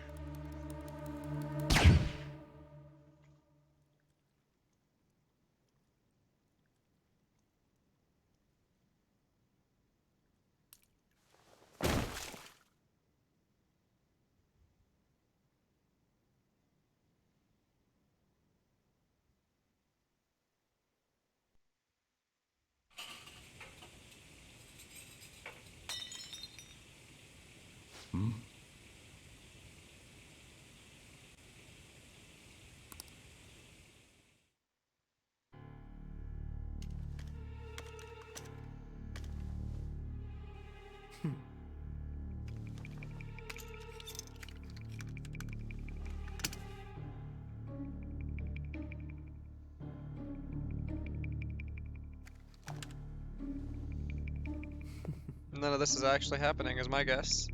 None of this is actually happening, is my guess.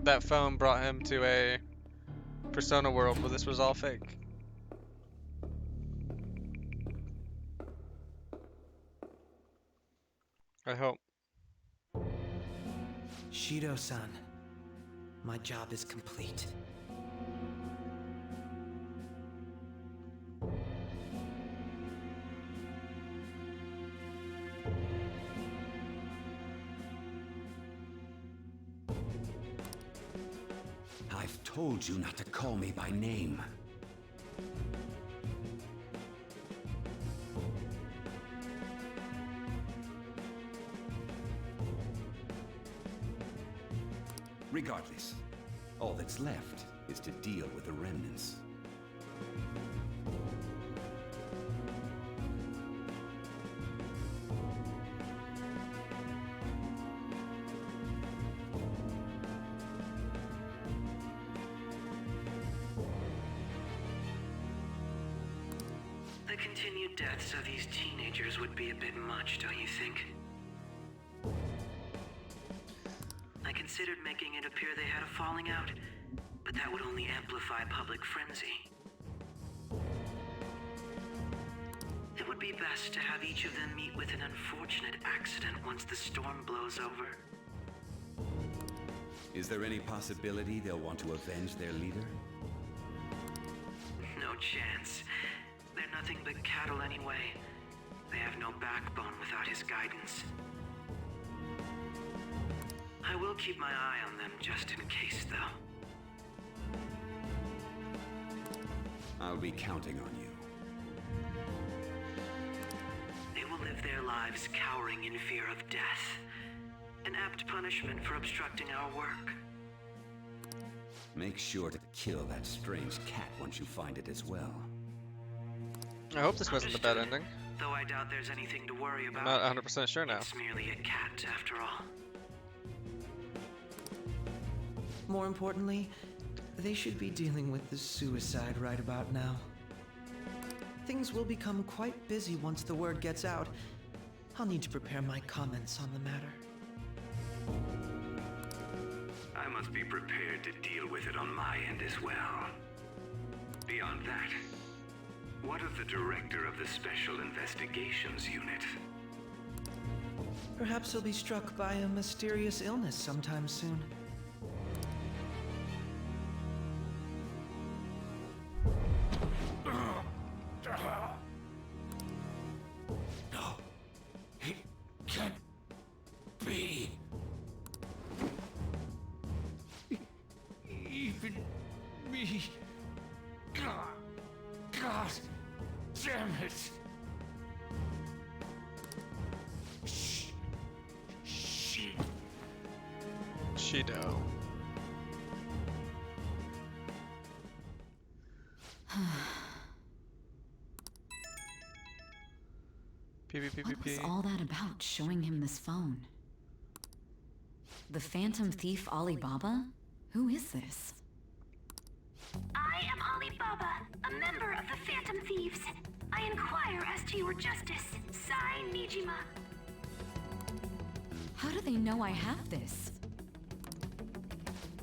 That phone brought him to a Persona world, but this was all fake. I hope. Shido-san, my job is complete. I've told you not to call me by name. Regardless, all that's left is to deal with the remnants. The continued deaths of these teenagers would be a bit much, don't you think? I considered making it appear they had a falling out, but that would only amplify public frenzy. It would be best to have each of them meet with an unfortunate accident once the storm blows over. Is there any possibility they'll want to avenge their leader? No chance. They're nothing but cattle anyway. They have no backbone without his guidance. I will keep my eye on them just in case, though. I'll be counting on you. They will live their lives cowering in fear of death. An apt punishment for obstructing our work. Make sure to kill that strange cat once you find it as well. I hope this wasn't the bad ending. Though I doubt there's anything to worry about. I'm not 100% sure now. It's merely a cat, after all. More importantly, they should be dealing with the suicide right about now. Things will become quite busy once the word gets out. I'll need to prepare my comments on the matter. I must be prepared to deal with it on my end as well. Beyond that, what of the director of the Special Investigations Unit? Perhaps he'll be struck by a mysterious illness sometime soon. No, it can't be. Even me. God damn it. Shh. Bushido. What was all that about, showing him this phone? The Phantom Thief Alibaba? Who is this? I am Alibaba, a member of the Phantom Thieves. I inquire as to your justice. Sai Nijima. How do they know I have this?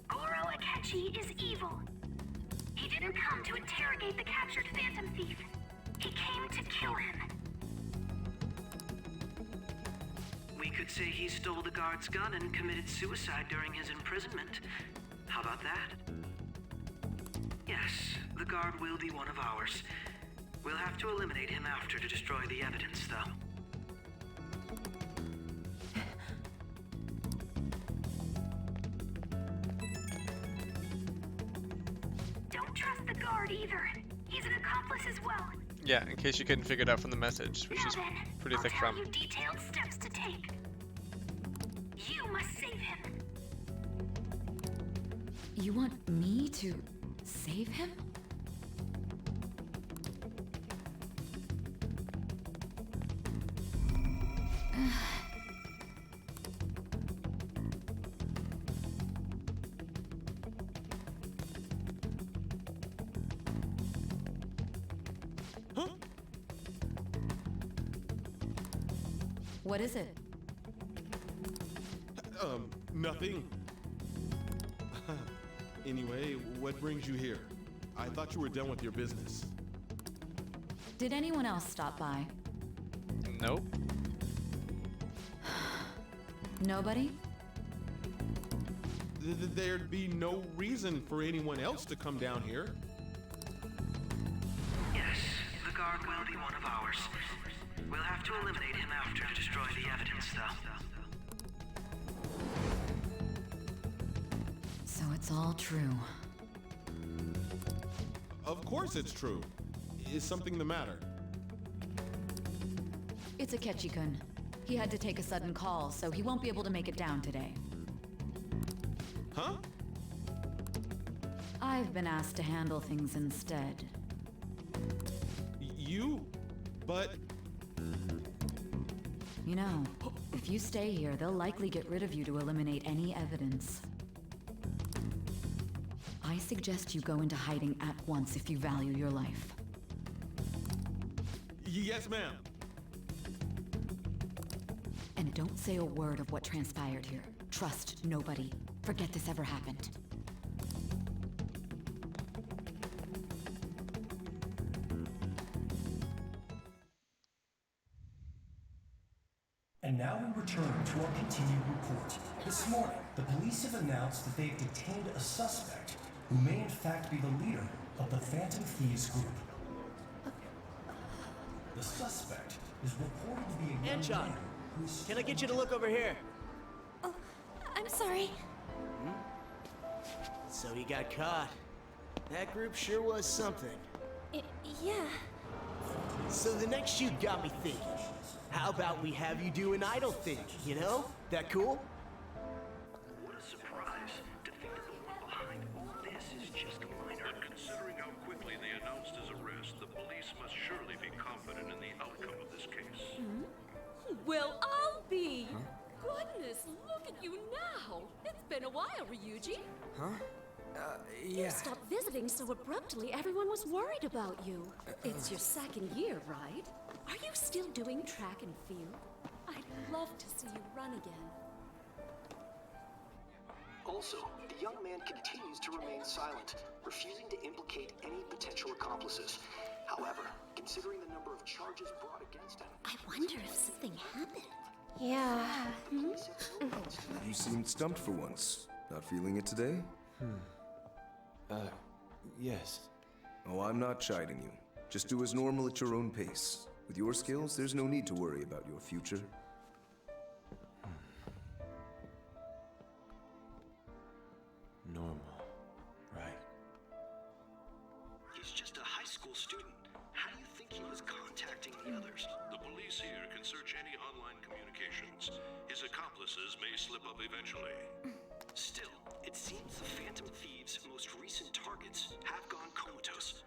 Goro Akechi is evil. He didn't come to interrogate the captured Phantom Thief. He came to kill him. We could say he stole the guard's gun and committed suicide during his imprisonment. How about that? Yes, the guard will be one of ours. We'll have to eliminate him after to destroy the evidence, though. Don't trust the guard either. He's an accomplice as well. Yeah, in case you couldn't figure it out from the message, which is pretty thick I'll from. tell you detailed steps to take. You must save him. You want me to save him? What is it? Nothing. Anyway, what brings you here? I thought you were done with your business. Did anyone else stop by? Nope. Nobody? There'd be no reason for anyone else to come down here. Yes, the guard will be one of ours. We'll have to eliminate him after to destroy the evidence, though. So it's all true. Of course it's true. Is something the matter? It's Akechi-kun. He had to take a sudden call, so he won't be able to make it down today. Huh? I've been asked to handle things instead. You? But... You know, if you stay here, they'll likely get rid of you to eliminate any evidence. I suggest you go into hiding at once if you value your life. Yes, ma'am. And don't say a word of what transpired here. Trust nobody. Forget this ever happened. And now we return to our continued report. This morning, the police have announced that they have detained a suspect who may in fact be the leader of the Phantom Thieves group. The suspect is reported to be a young nmjohn, man who is... can I get you to look over here? Oh, I'm sorry. So he got caught. That group sure was something. Yeah. So the next shoot got me thinking. How about we have you do an idol thing, you know? That cool? What a surprise. To think that the one behind all this is just a minor. Considering how quickly they announced his arrest, the police must surely be confident in the outcome of this case. Well, I'll be. Goodness, look at you now. It's been a while, Ryuji. Huh? You stopped visiting so abruptly, everyone was worried about you. It's your second year, right? Are you still doing track and field? I'd love to see you run again. Also, the young man continues to remain silent, refusing to implicate any potential accomplices. However, considering the number of charges brought against him... I wonder if something happened. Yeah. You seemed stumped for once. Not feeling it today? Yes. Oh, I'm not chiding you. Just do as normal at your own pace. With your skills, there's no need to worry about your future. Normal. Right. He's just a high school student. How do you think he was contacting the others? The police here can search any online communications. His accomplice accomplices may slip up eventually. Still, it seems the Phantom Thieves' most recent targets have gone comatose.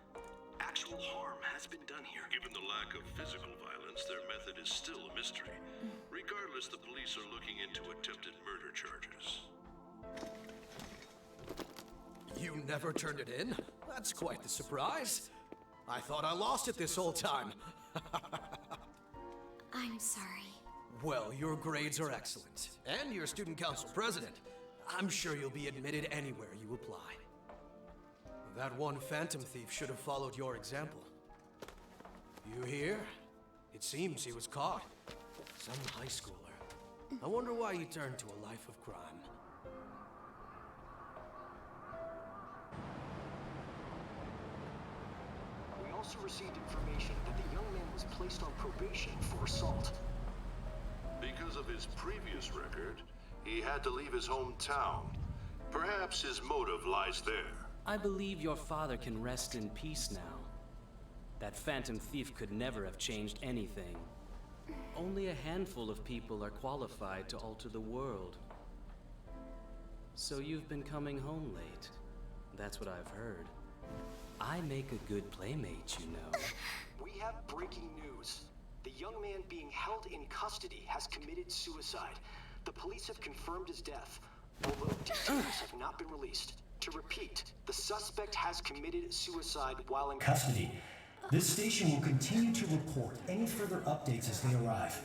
Actual harm has been done here. Given the lack of physical violence, their method is still a mystery. Regardless, the police are looking into attempted murder charges. You never turned it in? That's quite the surprise. I thought I lost it this whole time. I'm sorry. Well, your grades are excellent, and you're student council president. I'm sure you'll be admitted anywhere you apply. That one Phantom Thief should have followed your example. You hear? It seems he was caught. Some high schooler. I wonder why you turned to a life of crime. We also received information that the young man was placed on probation for assault. Because of his previous record, he had to leave his hometown. Perhaps his motive lies there. I believe your father can rest in peace now. That Phantom Thief could never have changed anything. Only a handful of people are qualified to alter the world. So you've been coming home late. That's what I've heard. I make a good playmate, you know. We have breaking news. The young man being held in custody has committed suicide. The police have confirmed his death, although details have not been released. To repeat, the suspect has committed suicide while in custody. This station will continue to report any further updates as they arrive.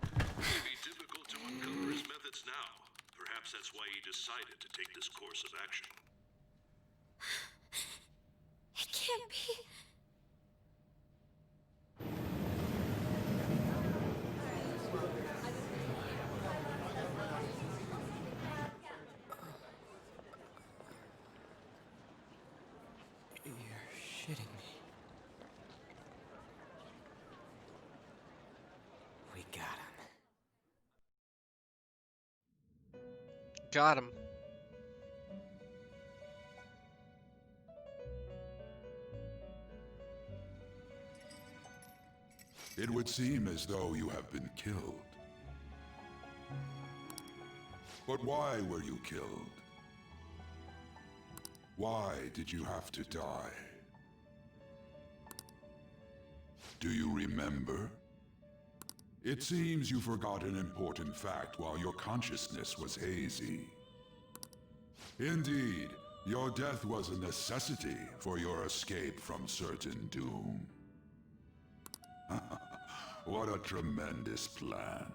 It may be difficult to uncover his methods now. Perhaps that's why he decided to take this course of action. It can't be. You're shitting me. We got him. Got him. It would seem as though you have been killed. But why were you killed? Why did you have to die? Do you remember? It seems you forgot an important fact while your consciousness was hazy. Indeed, your death was a necessity for your escape from certain doom. What a tremendous plan.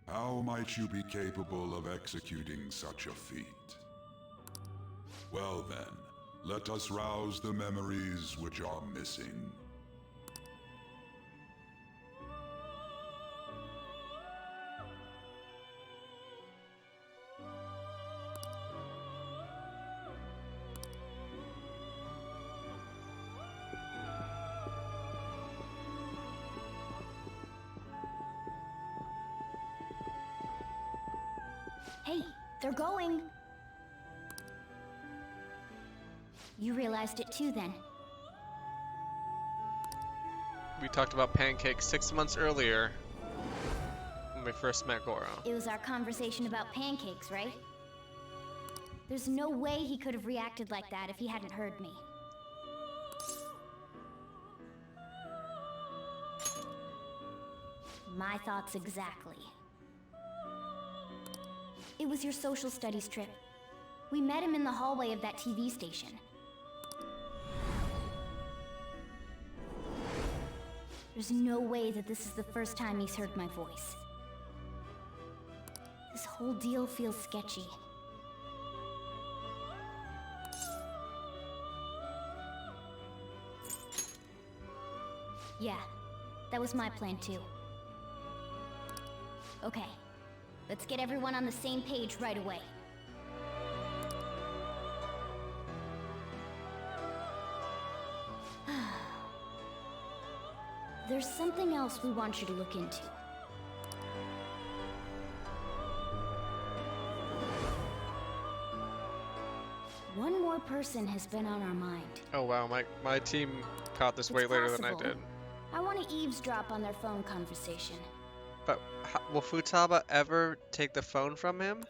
How might you be capable of executing such a feat? Well then, let us rouse the memories which are missing. Hey, they're going. You realized it too then. We talked about pancakes 6 months earlier when we first met Goro. It was our conversation about pancakes, right? There's no way he could have reacted like that if he hadn't heard me. My thoughts exactly. It was your social studies trip. We met him in the hallway of that TV station. There's no way that this is the first time he's heard my voice. This whole deal feels sketchy. Yeah, that was my plan too. Okay, let's get everyone on the same page right away. There's something else we want you to look into. One more person has been on our mind. Oh wow, my team caught this way later than I did. I want to eavesdrop on their phone conversation. But will Futaba ever take the phone from him?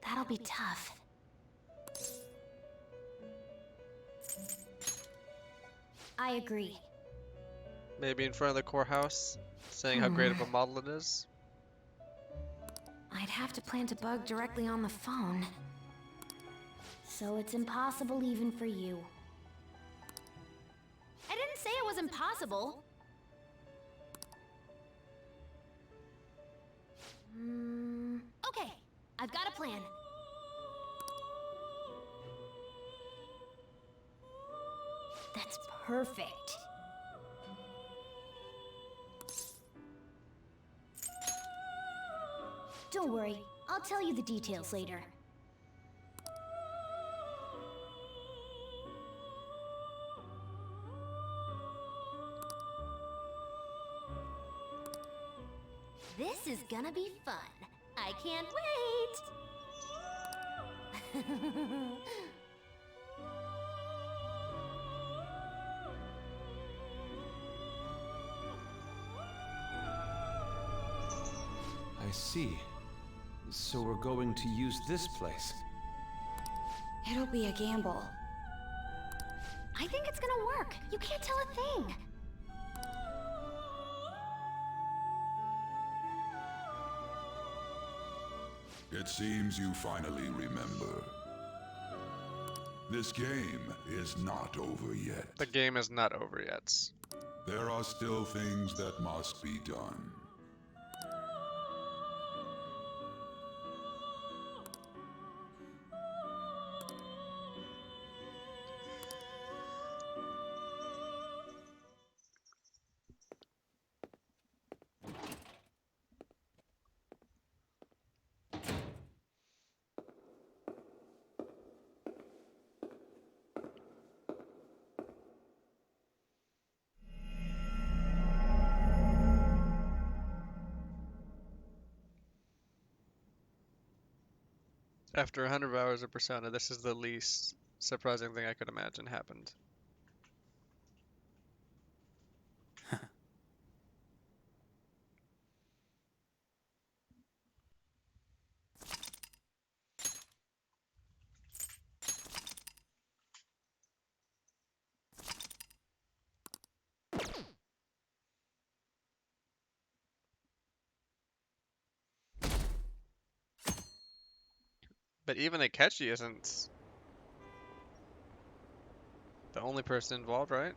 That'll be tough. I agree. Maybe in front of the courthouse, saying how great of a model it is? I'd have to plant a bug directly on the phone. So it's impossible even for you. I didn't say it was impossible. Okay, I've got a plan. That's perfect. Don't worry, I'll tell you the details later. This is gonna be fun. I can't wait! I see. So we're going to use this place. It'll be a gamble. I think it's gonna work. You can't tell a thing. It seems you finally remember. This game is not over yet. The game is not over yet. There are still things that must be done. After 100 hours of Persona, this is the least surprising thing I could imagine happened. But even Akechi isn't the only person involved, right?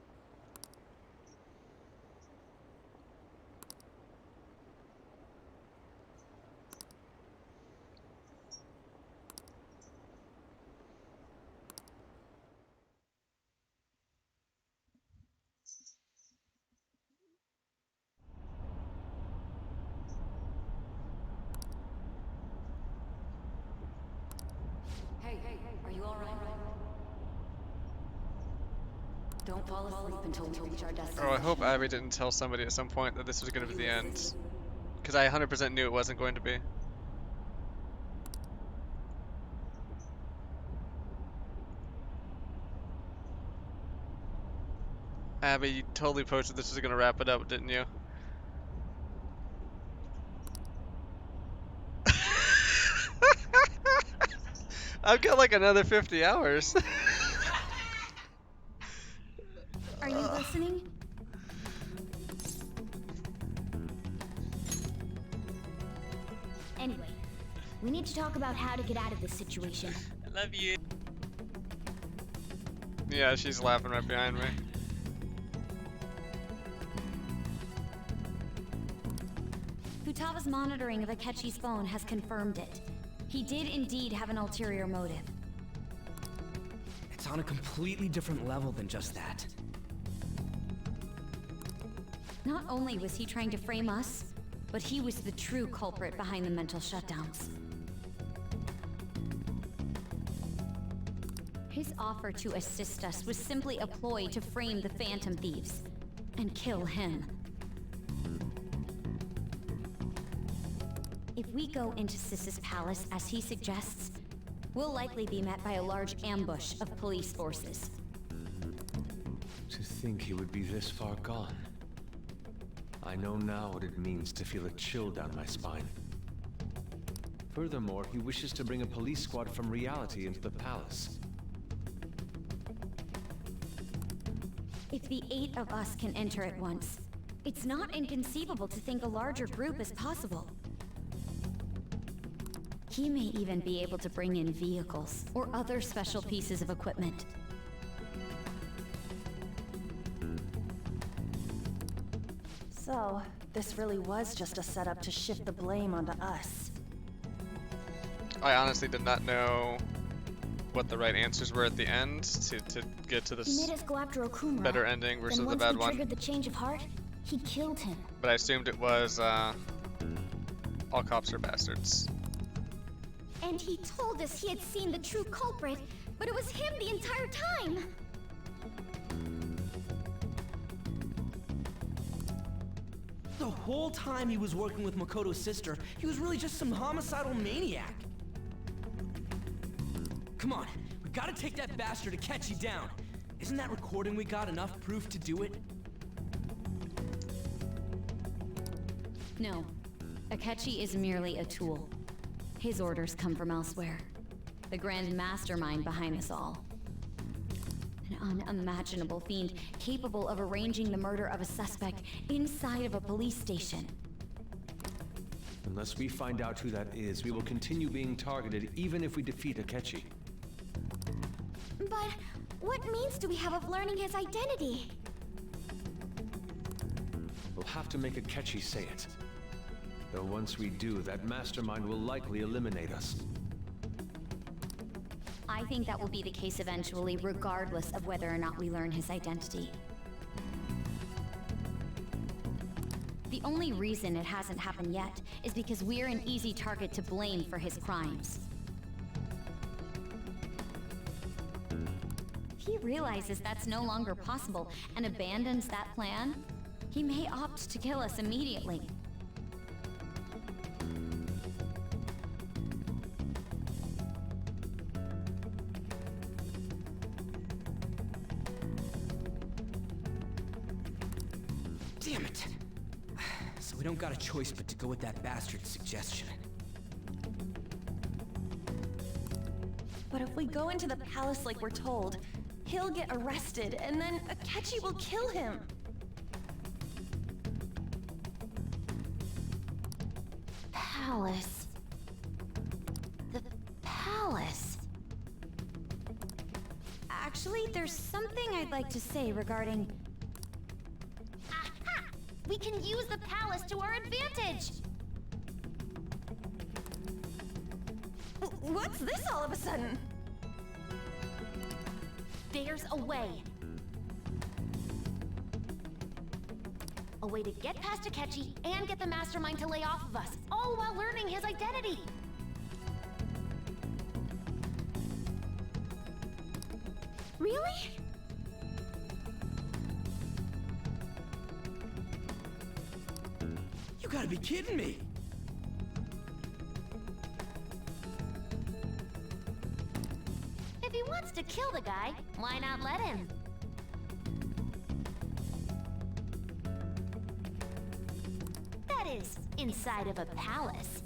Hey, are you alright? Don't fall asleep until we reach our destination. Oh, I hope Abby didn't tell somebody at some point that this was going to be the end. Because I 100% knew it wasn't going to be. Abby, you totally posted this was going to wrap it up, didn't you? I've got like another 50 hours. Are you listening? Anyway, we need to talk about how to get out of this situation. I love you. Yeah, she's laughing right behind me. Futaba's monitoring of Akechi's phone has confirmed it. He did indeed have an ulterior motive. It's on a completely different level than just that. Not only was he trying to frame us, but he was the true culprit behind the mental shutdowns. His offer to assist us was simply a ploy to frame the Phantom Thieves and kill him. If we go into Sis's palace as he suggests, we'll likely be met by a large ambush of police forces. To think he would be this far gone. I know now what it means to feel a chill down my spine. Furthermore, he wishes to bring a police squad from reality into the palace. If the 8 of us can enter at once, it's not inconceivable to think a larger group is possible. He may even be able to bring in vehicles or other special pieces of equipment. So, this really was just a setup to shift the blame onto us. I honestly did not know what the right answers were at the end to get to He this made us go after Okumura. better ending versus Then the once bad we one. triggered the change of heart, he killed him. But I assumed it was all cops are bastards. And he told us he had seen the true culprit, but it was him the entire time! The whole time he was working with Makoto's sister, he was really just some homicidal maniac. Come on, we gotta take that bastard Akechi down. Isn't that recording we got enough proof to do it? No. Akechi is merely a tool. His orders come from elsewhere. The grand mastermind behind this all. An unimaginable fiend capable of arranging the murder of a suspect inside of a police station. Unless we find out who that is, we will continue being targeted even if we defeat Akechi. But what means do we have of learning his identity? We'll have to make Akechi say it. Though once we do, that mastermind will likely eliminate us. I think that will be the case eventually, regardless of whether or not we learn his identity. The only reason it hasn't happened yet is because we're an easy target to blame for his crimes. If he realizes that's no longer possible and abandons that plan, he may opt to kill us immediately. Damn it! So we don't got a choice but to go with that bastard's suggestion. But if we go into the palace like we're told, he'll get arrested, and then Akechi will kill him. Palace. The palace. Actually, there's something I'd like to say regarding... Aha! We can use the palace to our advantage! What's this all of a sudden? There's a way. A way to get past Akechi and get the mastermind to lay off of us, all while learning his identity. Really? You gotta be kidding me! If he wants to kill the guy, why not let him? That is, inside of a palace.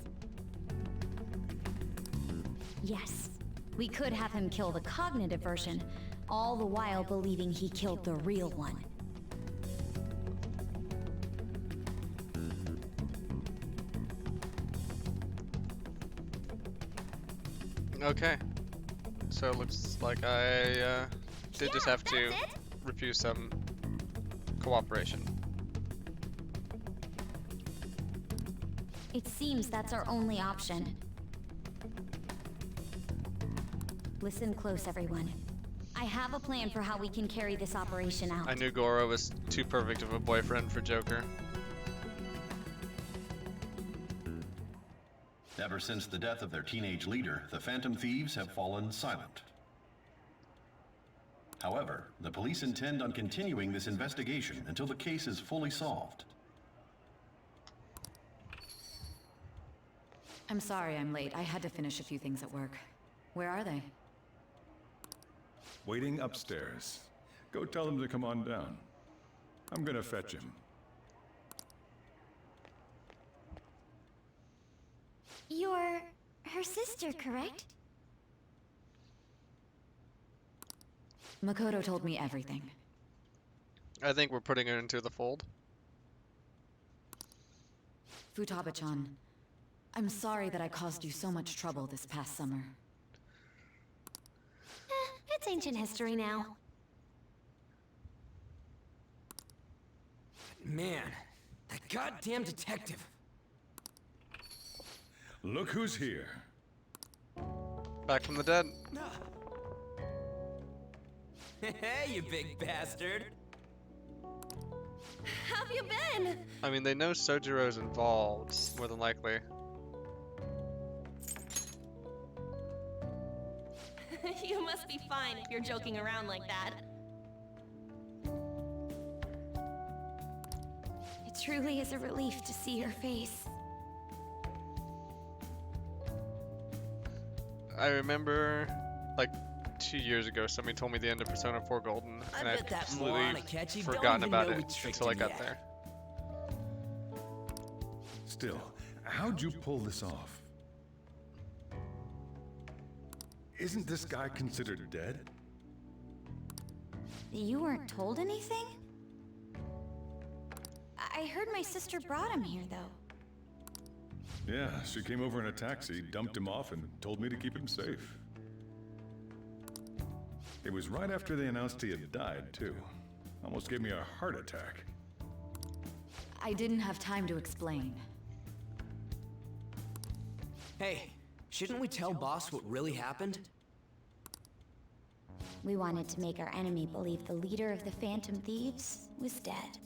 Yes, we could have him kill the cognitive version, all the while believing he killed the real one. Okay. So it looks like I did just have to refuse some cooperation. It seems that's our only option. Listen close, everyone. I have a plan for how we can carry this operation out. I knew Goro was too perfect of a boyfriend for Joker. Ever since the death of their teenage leader, the Phantom Thieves have fallen silent. However, the police intend on continuing this investigation until the case is fully solved. I'm sorry I'm late. I had to finish a few things at work. Where are they? Waiting upstairs. Go tell them to come on down. I'm gonna fetch him. her sister, correct? Makoto told me everything. I think we're putting her into the fold. Futaba-chan, I'm sorry that I caused you so much trouble this past summer. It's ancient history now. Man, that goddamn detective. Look who's here. Back from the dead. Hey, you big bastard. How have you been? I mean, they know Sojiro's involved, more than likely. You must be fine if you're joking around like that. It truly is a relief to see your face. I remember, like, 2 years ago, somebody told me the end of Persona 4 Golden, and I'd bet that completely moron Akechi don't forgotten even about know it we tricked until I him got yet. there. Still, how'd you pull this off? Isn't this guy considered dead? You weren't told anything? I heard my sister brought him here, though. Yeah, she came over in a taxi, dumped him off, and told me to keep him safe. It was right after they announced he had died, too. Almost gave me a heart attack. I didn't have time to explain. Hey, shouldn't we tell boss what really happened? We wanted to make our enemy believe the leader of the Phantom Thieves was dead.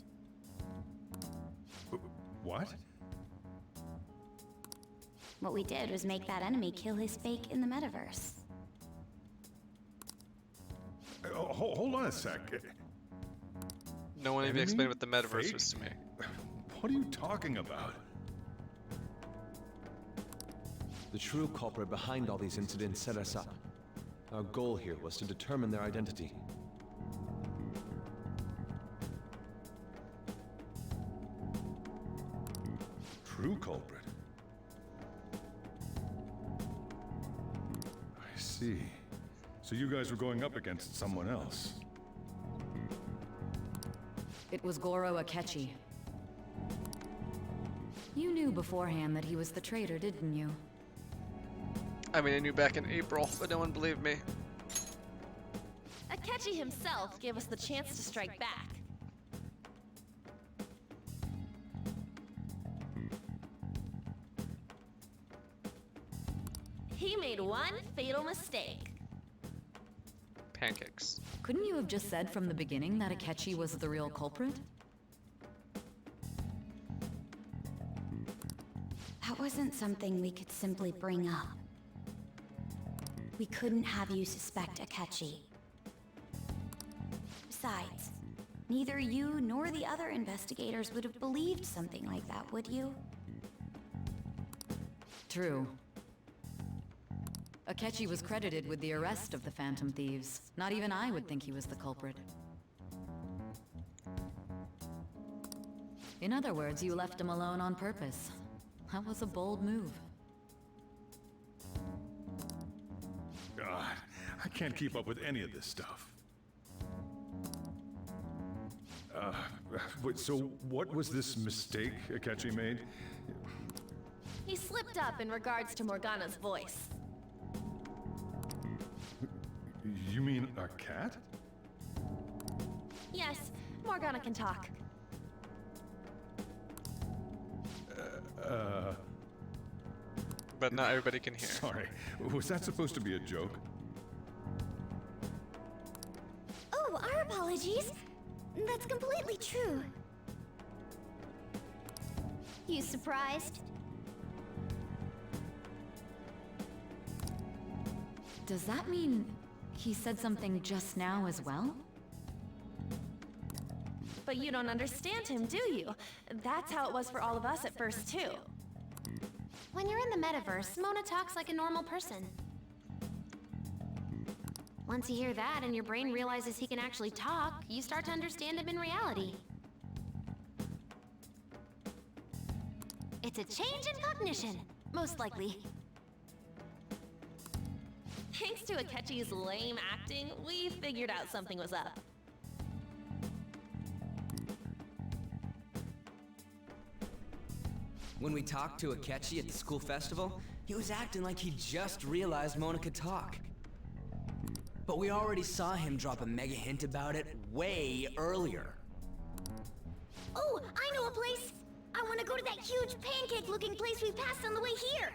What? What we did was make that enemy kill his fake in the metaverse. Hold on a sec. No one even Enemy? explained what the metaverse Fake? was to me. What are you talking about? The true culprit behind all these incidents set us up. Our goal here was to determine their identity. True culprit? I see. So you guys were going up against someone else. It was Goro Akechi. You knew beforehand that he was the traitor, didn't you? I mean, I knew back in April, but no one believed me. Akechi himself gave us the chance to strike back. He made one fatal mistake. Pancakes. Couldn't you have just said from the beginning that Akechi was the real culprit? That wasn't something we could simply bring up. We couldn't have you suspect Akechi. Besides, neither you nor the other investigators would have believed something like that, would you? True. Akechi was credited with the arrest of the Phantom Thieves. Not even I would think he was the culprit. In other words, you left him alone on purpose. That was a bold move. God, I can't keep up with any of this stuff. Wait, so what was this mistake Akechi made? He slipped up in regards to Morgana's voice. You mean a cat? Yes, Morgana can talk. But not everybody can hear. Sorry, was that supposed to be a joke? Oh, our apologies. That's completely true. You surprised? Does that mean he said something just now as well? But you don't understand him, do you? That's how it was for all of us at first, too. When you're in the metaverse, Mona talks like a normal person. Once you hear that and your brain realizes he can actually talk, you start to understand him in reality. It's a change in cognition, most likely. Thanks to Akechi's lame acting, we figured out something was up. When we talked to Akechi at the school festival, he was acting like he just realized Mona could talk. But we already saw him drop a mega hint about it way earlier. Oh, I know a place! I want to go to that huge pancake-looking place we passed on the way here!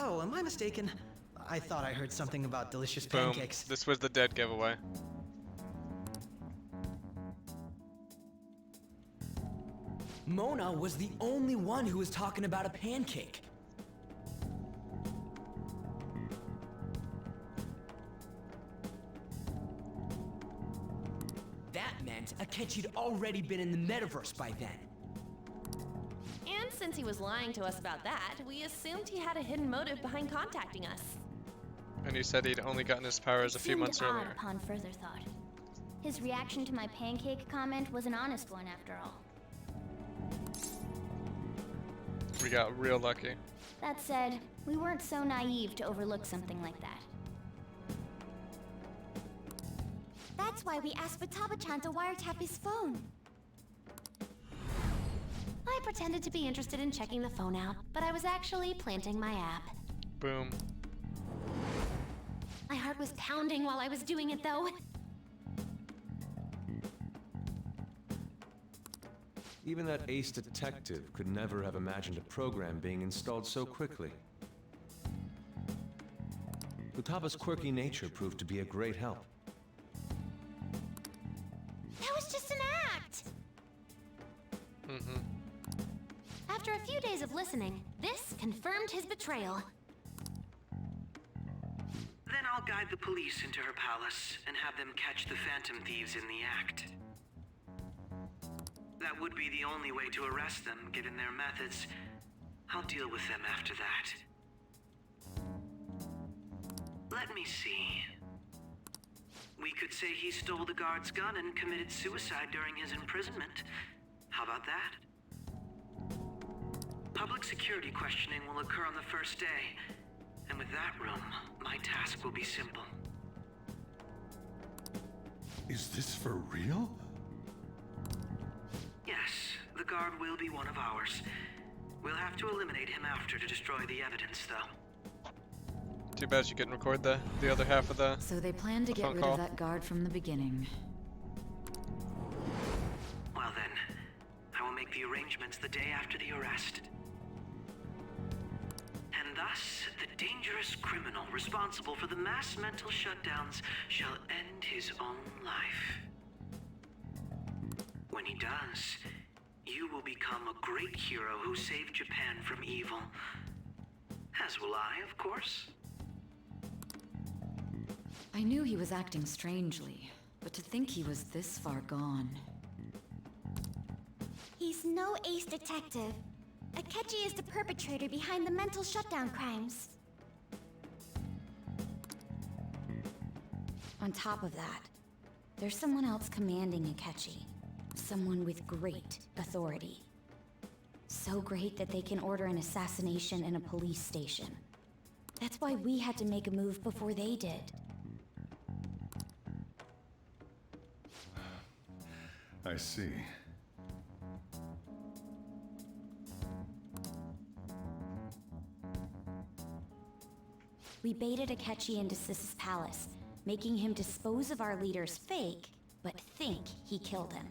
Oh, am I mistaken? I thought I heard something about delicious Boom. pancakes. This was the dead giveaway. Mona was the only one who was talking about a pancake. That meant Akechi'd already been in the metaverse by then. And since he was lying to us about that, we assumed he had a hidden motive behind contacting us. And he said he'd only gotten his powers a few months Seemed odd earlier. upon further thought. His reaction to my pancake comment was an honest one, after all. We got real lucky. That said, we weren't so naive to overlook something like that. That's why we asked Futaba-chan to wiretap his phone. I pretended to be interested in checking the phone out, but I was actually planting my app. Boom. My heart was pounding while I was doing it, though. Even that ace detective could never have imagined a program being installed so quickly. Futaba's quirky nature proved to be a great help. That was just an act! Mm-hmm. After a few days of listening, this confirmed his betrayal. Then I'll guide the police into her palace and have them catch the Phantom Thieves in the act. That would be the only way to arrest them, given their methods. I'll deal with them after that. Let me see. We could say he stole the guard's gun and committed suicide during his imprisonment. How about that? Public security questioning will occur on the first day. And with that room, my task will be simple. Is this for real? Yes, the guard will be one of ours. We'll have to eliminate him after to destroy the evidence, though. Too bad you couldn't record the other half of the So they plan to get phone rid call. of that guard from the beginning. Well then, I will make the arrangements the day after the arrest. And thus, the dangerous criminal responsible for the mass mental shutdowns shall end his own life. When he does, you will become a great hero who saved Japan from evil. As will I, of course. I knew he was acting strangely, but to think he was this far gone. He's no ace detective. Akechi is the perpetrator behind the mental shutdown crimes. On top of that, there's someone else commanding Akechi. Someone with great authority. So great that they can order an assassination in a police station. That's why we had to make a move before they did. I see. We baited Akechi into Sis's palace, making him dispose of our leader's fake, but think he killed him.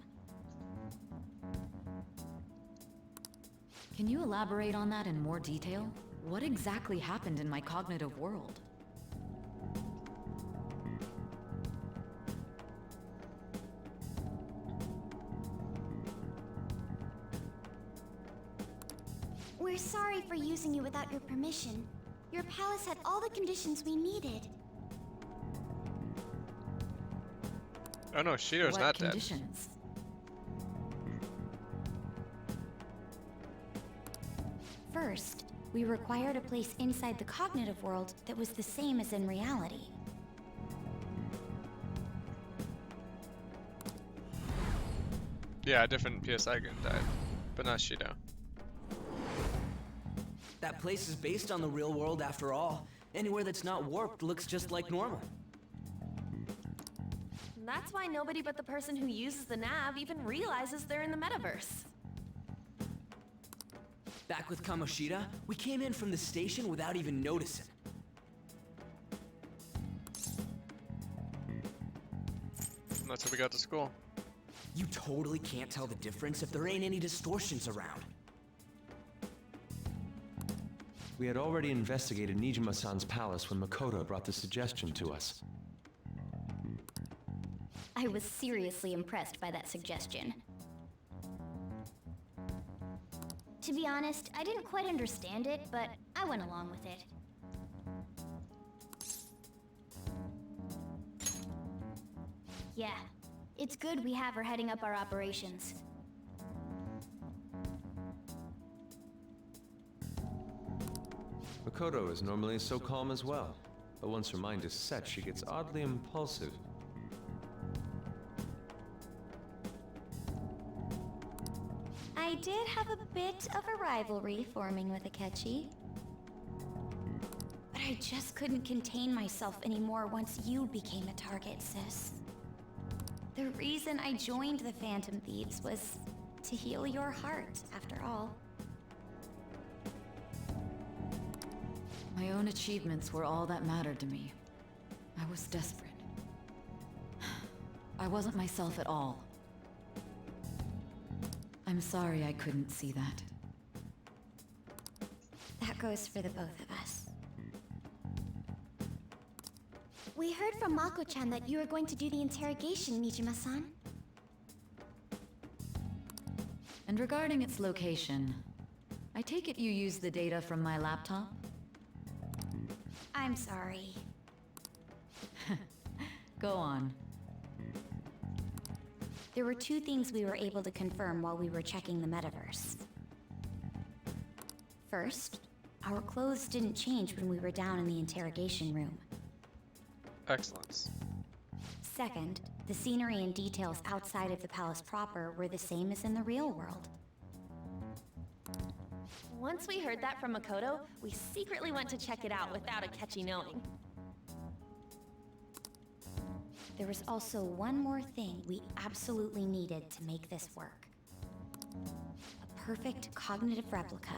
Can you elaborate on that in more detail? What exactly happened in my cognitive world? We're sorry for using you without your permission. Your palace had all the conditions we needed. Oh no, Shido's What not conditions? First, we required a place inside the cognitive world that was the same as in reality. dead. Yeah, a different PSI gun died, but not Shido. That place is based on the real world after all. Anywhere that's not warped looks just like normal. That's why nobody but the person who uses the nav even realizes they're in the metaverse. Back with Kamoshida, we came in from the station without even noticing. And that's how we got to school. You totally can't tell the difference if there ain't any distortions around. We had already investigated Nijima-san's palace when Makoto brought the suggestion to us. I was seriously impressed by that suggestion. To be honest, I didn't quite understand it, but I went along with it. Yeah, it's good we have her heading up our operations. Makoto is normally so calm as well, but once her mind is set, she gets oddly impulsive. I did have a bit of a rivalry forming with Akechi. But I just couldn't contain myself anymore once you became a target, sis. The reason I joined the Phantom Thieves was to heal your heart, after all. My own achievements were all that mattered to me. I was desperate. I wasn't myself at all. I'm sorry I couldn't see that. That goes for the both of us. We heard from Mako-chan that you were going to do the interrogation, Nijima-san. And regarding its location, I take it you used the data from my laptop? I'm sorry. Go on. There were two things we were able to confirm while we were checking the metaverse. First, our clothes didn't change when we were down in the interrogation room. Excellent. Second, the scenery and details outside of the palace proper were the same as in the real world. Once we heard that from Makoto, we secretly went to check it out without Akechi knowing. There was also one more thing we absolutely needed to make this work. A perfect cognitive replica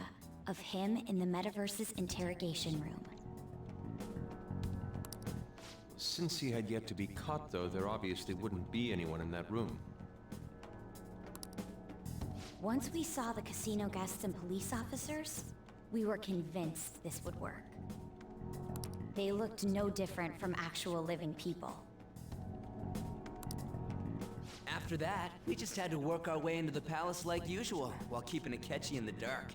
of him in the metaverse's interrogation room. Since he had yet to be caught, though, there obviously wouldn't be anyone in that room. Once we saw the casino guests and police officers, we were convinced this would work. They looked no different from actual living people. After that, we just had to work our way into the palace like usual, while keeping Akechi in the dark.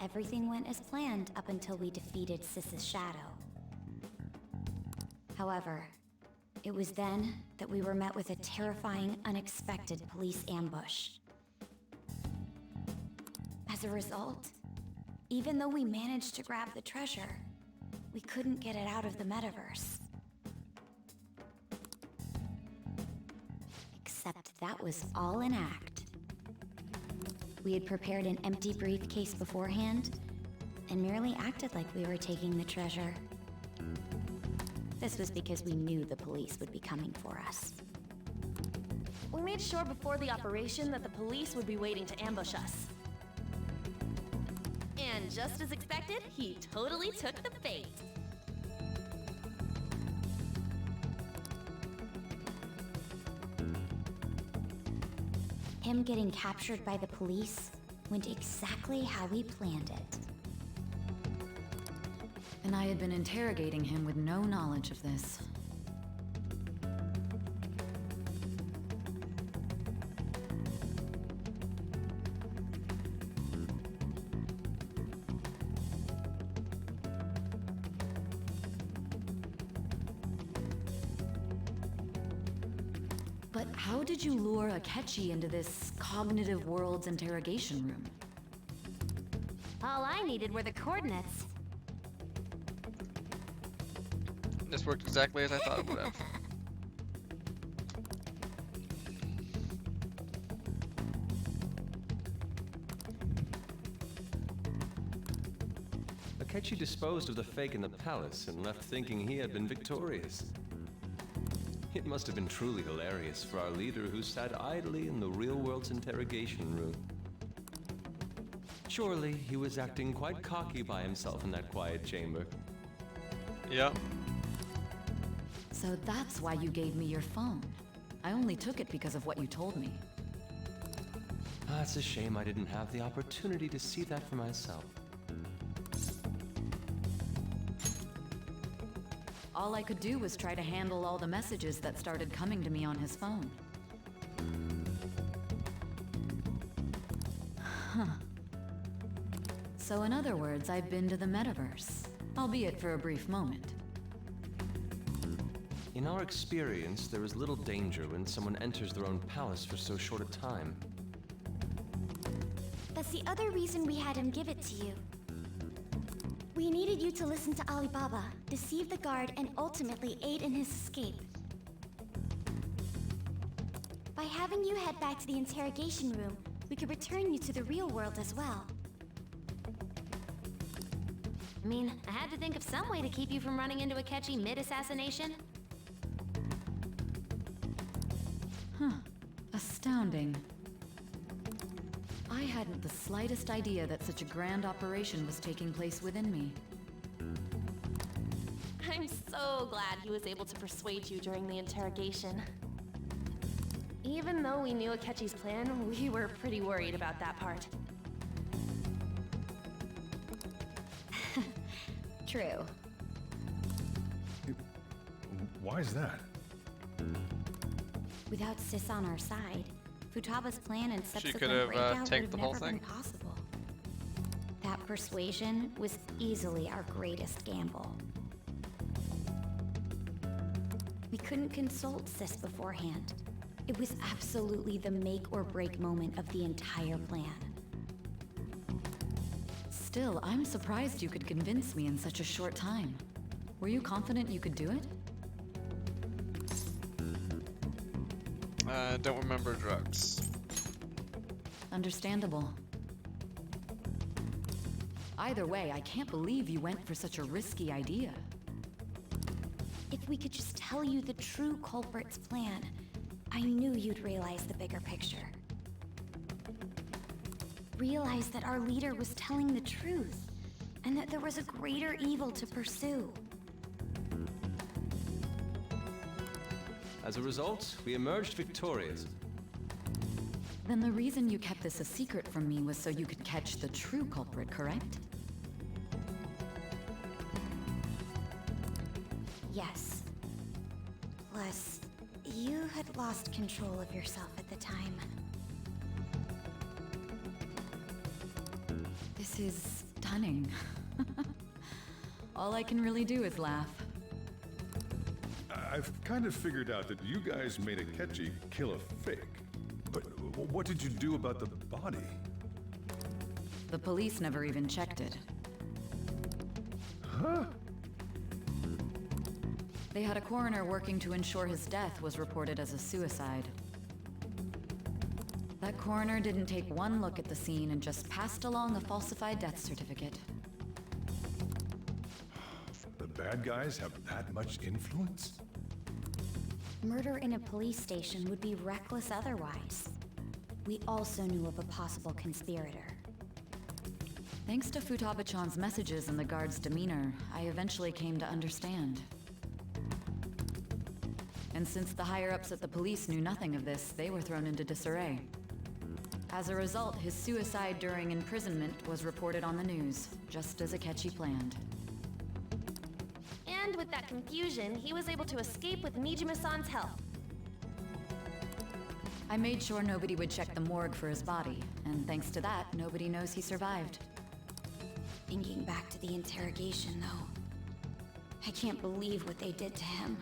Everything went as planned up until we defeated Sis's shadow. However, it was then that we were met with a terrifying, unexpected police ambush. As a result, even though we managed to grab the treasure, we couldn't get it out of the metaverse. Except that was all an act. We had prepared an empty briefcase beforehand and merely acted like we were taking the treasure. This was because we knew the police would be coming for us. We made sure before the operation that the police would be waiting to ambush us. And just as expected, he totally took the bait. Him getting captured by the police went exactly how we planned it. And I had been interrogating him with no knowledge of this. But how did you lure Akechi into this cognitive world's interrogation room? All I needed were the coordinates. This worked exactly as I thought it would have. Akechi disposed of the fake in the palace and left thinking he had been victorious. It must have been truly hilarious for our leader who sat idly in the real world's interrogation room. Surely he was acting quite cocky by himself in that quiet chamber. Yep. So that's why you gave me your phone. I only took it because of what you told me. It's a shame I didn't have the opportunity to see that for myself. All I could do was try to handle all the messages that started coming to me on his phone. Huh. So in other words, I've been to the metaverse, albeit for a brief moment. In our experience, there is little danger when someone enters their own palace for so short a time. That's the other reason we had him give it to you. We needed you to listen to Alibaba, deceive the guard, and ultimately aid in his escape. By having you head back to the interrogation room, we could return you to the real world as well. I mean, I had to think of some way to keep you from running into Akechi mid-assassination. Huh. Astounding. I hadn't the slightest idea that such a grand operation was taking place within me. I'm so glad he was able to persuade you during the interrogation. Even though we knew Akechi's plan, we were pretty worried about that part. True. Why is that? Without Sis on our side, Futaba's plan and She subsequent could have breakout would tanked have the whole never been thing. possible. That persuasion was easily our greatest gamble. We couldn't consult Sis beforehand. It was absolutely the make or break moment of the entire plan. Still, I'm surprised you could convince me in such a short time. Were you confident you could do it? Don't remember drugs. Understandable. Either way, I can't believe you went for such a risky idea. If we could just tell you the true culprit's plan, I knew you'd realize the bigger picture. Realize that our leader was telling the truth, and that there was a greater evil to pursue. As a result, we emerged victorious. Then the reason you kept this a secret from me was so you could catch the true culprit, correct? Yes. Plus, you had lost control of yourself at the time. This is stunning. All I can really do is laugh. I've kind of figured out that you guys made Akechi kill a fake. But what did you do about the body? The police never even checked it. Huh? They had a coroner working to ensure his death was reported as a suicide. That coroner didn't take one look at the scene and just passed along a falsified death certificate. The bad guys have that much influence? Murder in a police station would be reckless otherwise. We also knew of a possible conspirator. Thanks to Futaba-chan's messages and the guard's demeanor, I eventually came to understand. And since the higher-ups at the police knew nothing of this, they were thrown into disarray. As a result, his suicide during imprisonment was reported on the news, just as Akechi planned. And with that confusion, he was able to escape with Nijima-san's help. I made sure nobody would check the morgue for his body, and thanks to that, nobody knows he survived. Thinking back to the interrogation, though, I can't believe what they did to him.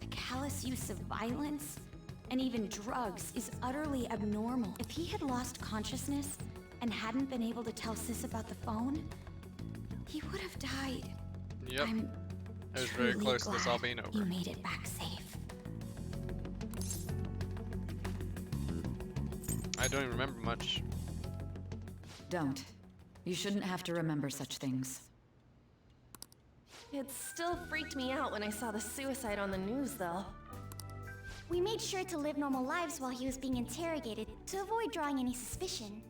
The callous use of violence, and even drugs, is utterly abnormal. If he had lost consciousness and hadn't been able to tell Sis about the phone, he would have died. Yep. It was very close to this all being over. You made it back safe. I don't even remember much. Don't. You shouldn't have to remember such things. It still freaked me out when I saw the suicide on the news, though. We made sure to live normal lives while he was being interrogated to avoid drawing any suspicion.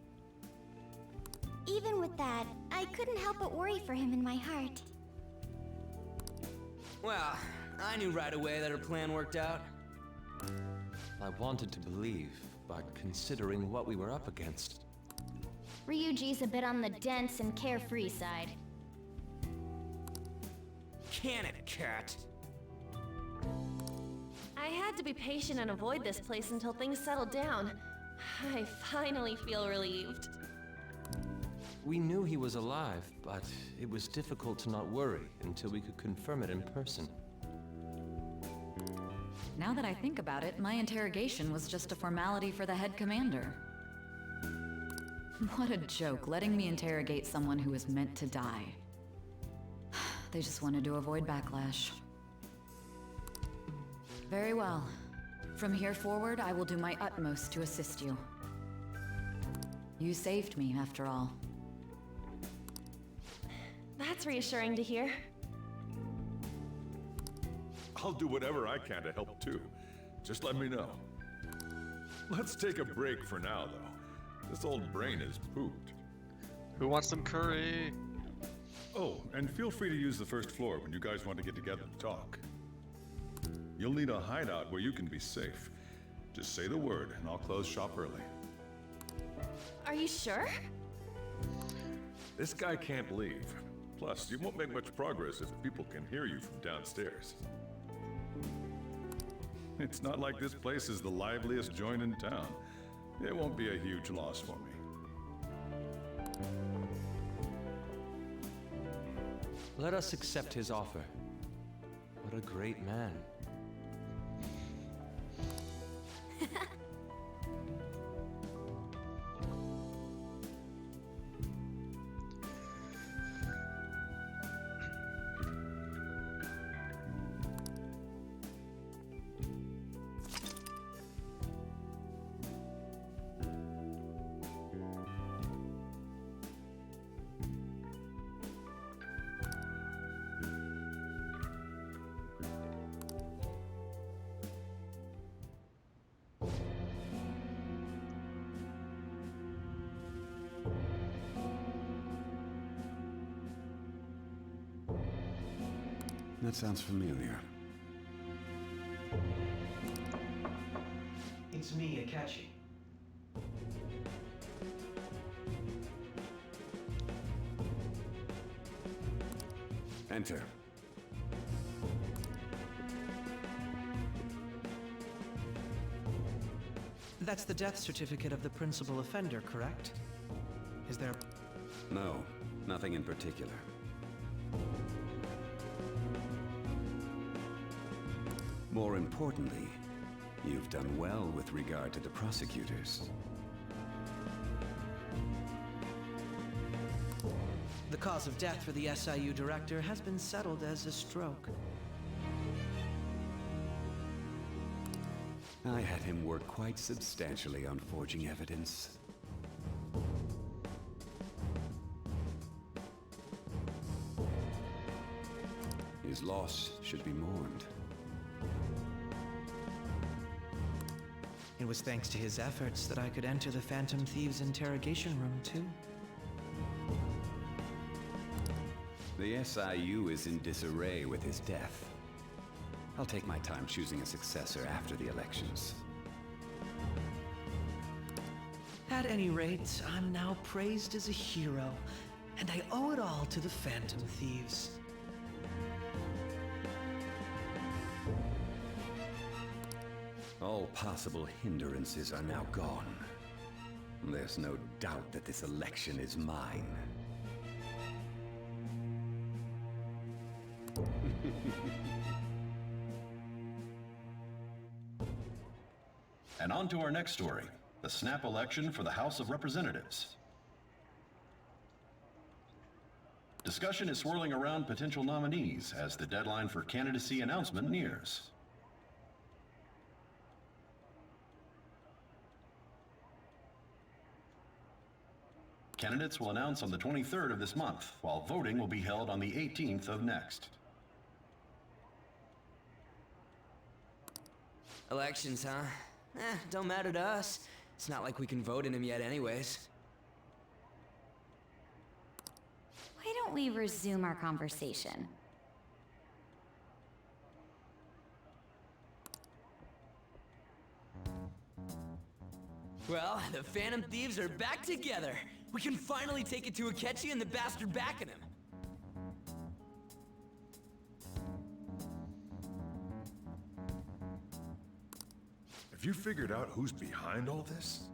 Even with that, I couldn't help but worry for him in my heart. Well, I knew right away that her plan worked out. I wanted to believe, but considering what we were up against. Ryuji's a bit on the dense and carefree side. Can it, cat? I had to be patient and avoid this place until things settled down. I finally feel relieved. We knew he was alive, but it was difficult to not worry until we could confirm it in person. Now that I think about it, my interrogation was just a formality for the head commander. What a joke, letting me interrogate someone who was meant to die. They just wanted to avoid backlash. Very well. From here forward, I will do my utmost to assist you. You saved me, after all. That's reassuring to hear. I'll do whatever I can to help too. Just let me know. Let's take a break for now, though. This old brain is pooped. Who wants some curry? Oh, and feel free to use the first floor when you guys want to get together to talk. You'll need a hideout where you can be safe. Just say the word, and I'll close shop early. Are you sure? This guy can't leave. Plus, you won't make much progress if people can hear you from downstairs. It's not like this place is the liveliest joint in town. It won't be a huge loss for me. Let us accept his offer. What a great man. That sounds familiar. It's me, Akechi. Enter. That's the death certificate of the principal offender, correct? Is there... No, nothing in particular. More importantly, you've done well with regard to the prosecutors. The cause of death for the SIU director has been settled as a stroke. I had him work quite substantially on forging evidence. His loss should be mourned. It was thanks to his efforts that I could enter the Phantom Thieves' interrogation room, too. The SIU is in disarray with his death. I'll take my time choosing a successor after the elections. At any rate, I'm now praised as a hero, and I owe it all to the Phantom Thieves. All possible hindrances are now gone. There's no doubt that this election is mine. And on to our next story, the snap election for the House of Representatives. Discussion is swirling around potential nominees as the deadline for candidacy announcement nears. Candidates will announce on the 23rd of this month, while voting will be held on the 18th of next. Elections, huh? Don't matter to us. It's not like we can vote in them yet anyways. Why don't we resume our conversation? Well, the Phantom Thieves are back together. We can finally take it to Akechi and the bastard backing him. Have you figured out who's behind all this?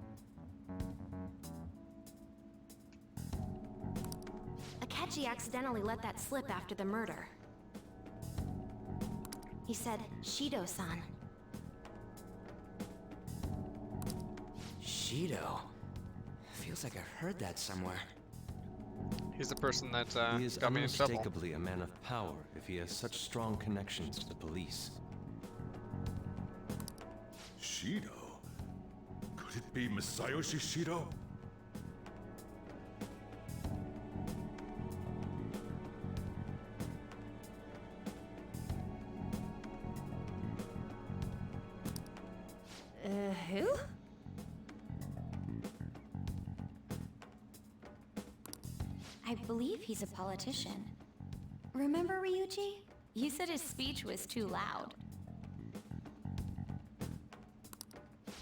Akechi accidentally let that slip after the murder. He said, Shido-san. Shido? Feels like I've heard that somewhere. He's the person that he is got me in trouble. unmistakably a man of power if he has such strong connections to the police. Shido? Could it be Masayoshi Shido? Who? I believe he's a politician. Remember, Ryuji? You said his speech was too loud.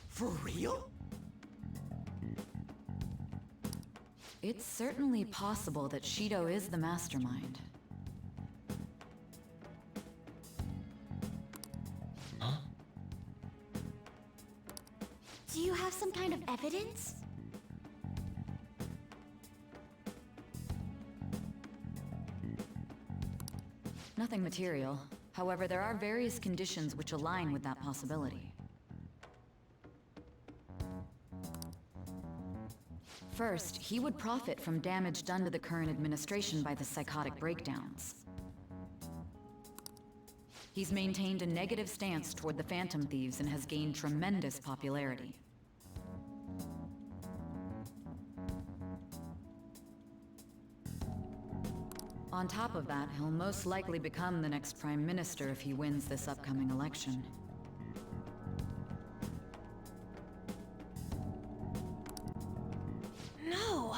For real? It's certainly possible that Shido is the mastermind. Huh? Do you have some kind of evidence? Nothing material. However, there are various conditions which align with that possibility. First, he would profit from damage done to the current administration by the psychotic breakdowns. He's maintained a negative stance toward the Phantom Thieves and has gained tremendous popularity. On top of that, he'll most likely become the next Prime Minister if he wins this upcoming election. No!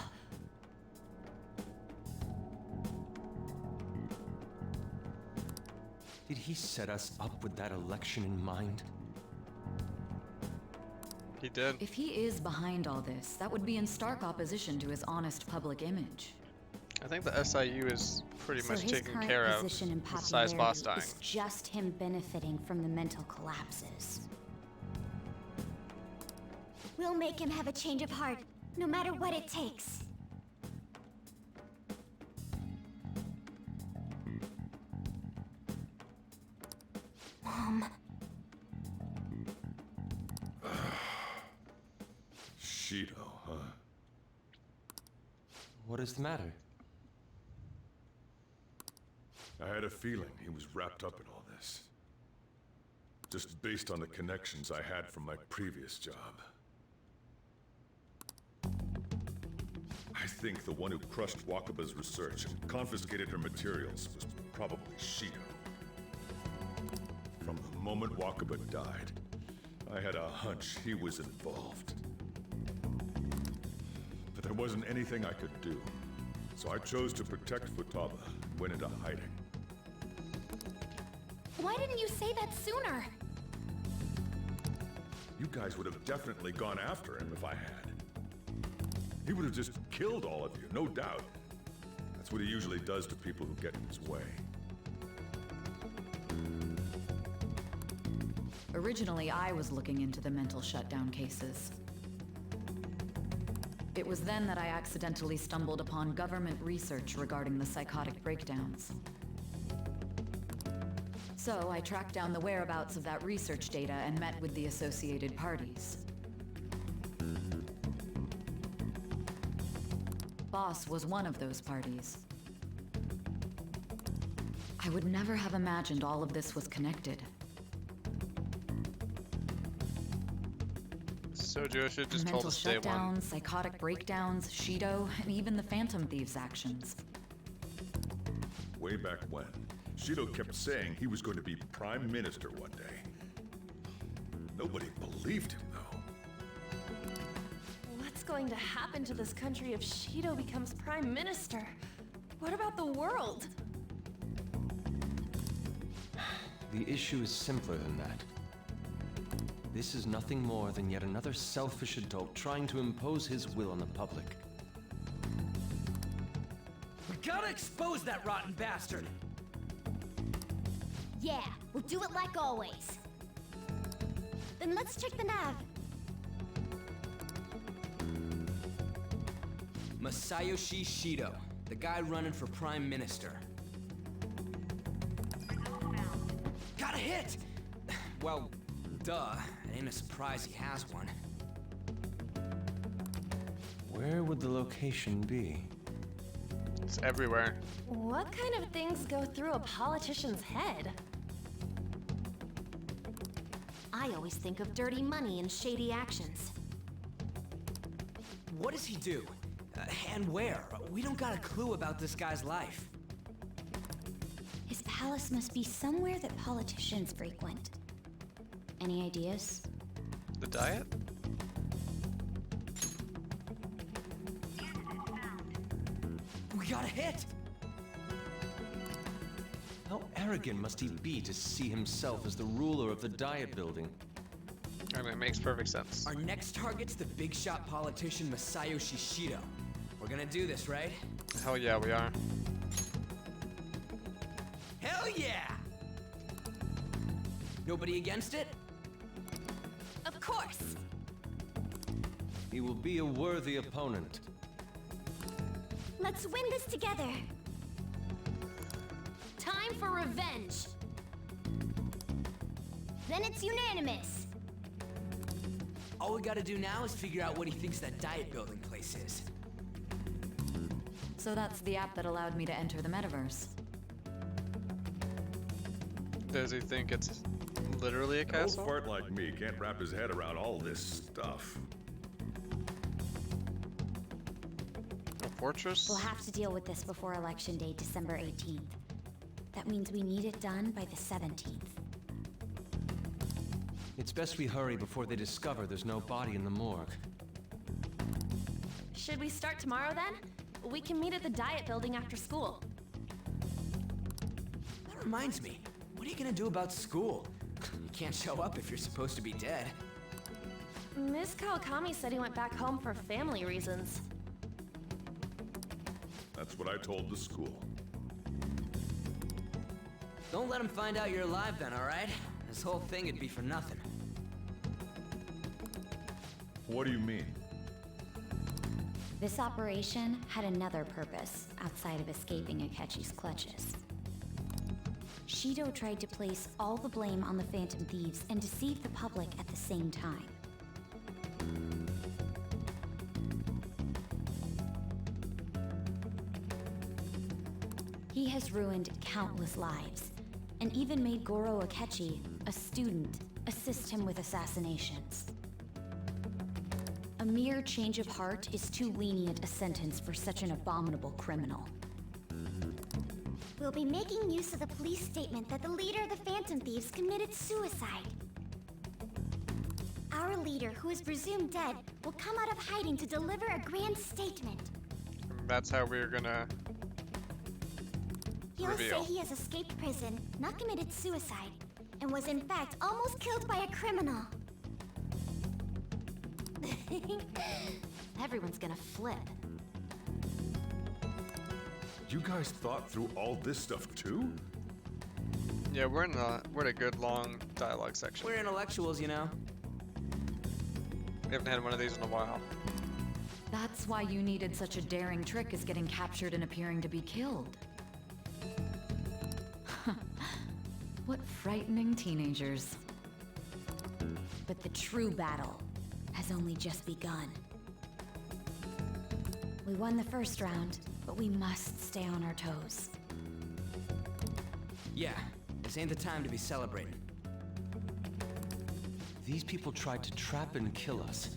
Did he set us up with that election in mind? He did. If he is behind all this, that would be in stark opposition to his honest public image. I think the SIU is pretty much his taken current care of position in with Sai's boss dying. popularity is just him benefiting from the mental collapses. We'll make him have a change of heart, no matter what it takes. Mom. Shido, huh? What is the matter? I had a feeling he was wrapped up in all this. Just based on the connections I had from my previous job. I think the one who crushed Wakaba's research and confiscated her materials was probably Shido. From the moment Wakaba died, I had a hunch he was involved. But there wasn't anything I could do, so I chose to protect Futaba and went into hiding. Why didn't you say that sooner? You guys would have definitely gone after him if I had. He would have just killed all of you, no doubt. That's what he usually does to people who get in his way. Originally, I was looking into the mental shutdown cases. It was then that I accidentally stumbled upon government research regarding the psychotic breakdowns. So I tracked down the whereabouts of that research data and met with the associated parties. Boss was one of those parties. I would never have imagined all of this was connected. Sojo should just The told mental us day one. shutdowns, psychotic breakdowns, Shido, and even the Phantom Thieves' actions. Way back when, Shido kept saying he was going to be Prime Minister one day. Nobody believed him, though. What's going to happen to this country if Shido becomes Prime Minister? What about the world? The issue is simpler than that. This is nothing more than yet another selfish adult trying to impose his will on the public. We gotta expose that rotten bastard! Yeah, we'll do it like always. Then let's check the nav. Masayoshi Shido, the guy running for Prime Minister. Got a hit! Well, duh. It ain't a surprise he has one. Where would the location be? It's everywhere. What kind of things go through a politician's head? I always think of dirty money and shady actions. What does he do? And where? We don't got a clue about this guy's life. His palace must be somewhere that politicians frequent. Any ideas? The diet? We got a hit! How arrogant must he be to see himself as the ruler of the Diet Building? I mean, it makes perfect sense. Our next target's the big shot politician Masayoshi Shido. We're gonna do this, right? Hell yeah, we are. Hell yeah! Nobody against it? Of course! He will be a worthy opponent. Let's win this together. Time for revenge! Then it's unanimous. All we gotta do now is figure out what he thinks that Diet Building place is. So that's the app that allowed me to enter the metaverse. Does he think it's literally a An old castle? fart like me can't wrap his head around all this stuff. A fortress? We'll have to deal with this before Election Day, December 18th. That means we need it done by the 17th. It's best we hurry before they discover there's no body in the morgue. Should we start tomorrow then? We can meet at the Diet Building after school. That reminds me, what are you gonna do about school? You can't show up if you're supposed to be dead. Miss Kawakami said he went back home for family reasons. That's what I told the school. Don't let him find out you're alive then, alright? This whole thing would be for nothing. What do you mean? This operation had another purpose outside of escaping Akechi's clutches. Shido tried to place all the blame on the Phantom Thieves and deceive the public at the same time. He has ruined countless lives, and even made Goro Akechi, a student, assist him with assassinations. A mere change of heart is too lenient a sentence for such an abominable criminal. We'll be making use of the police statement that the leader of the Phantom Thieves committed suicide. Our leader, who is presumed dead, will come out of hiding to deliver a grand statement. That's how we're gonna He'll reveal. say he has escaped prison, not committed suicide, and was in fact almost killed by a criminal. Everyone's gonna flip. You guys thought through all this stuff too? Yeah, we're in a good long dialogue section. We're intellectuals, you know. We haven't had one of these in a while. That's why you needed such a daring trick as getting captured and appearing to be killed. What frightening teenagers. But the true battle has only just begun. We won the first round, but we must stay on our toes. Yeah, this ain't the time to be celebrating. These people tried to trap and kill us.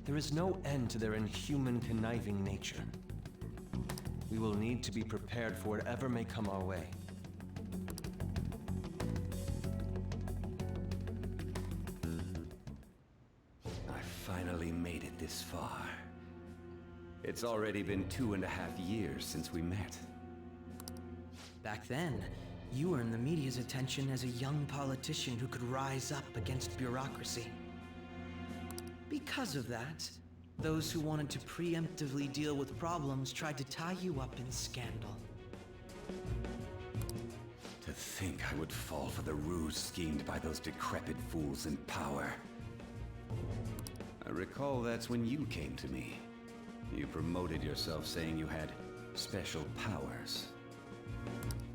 There is no end to their inhuman, conniving nature. We will need to be prepared for whatever may come our way. I finally made it this far. It's already been 2.5 years since we met. Back then, you earned the media's attention as a young politician who could rise up against bureaucracy. Because of that, those who wanted to preemptively deal with problems tried to tie you up in scandal. To think I would fall for the ruse schemed by those decrepit fools in power. I recall that's when you came to me. You promoted yourself saying you had special powers.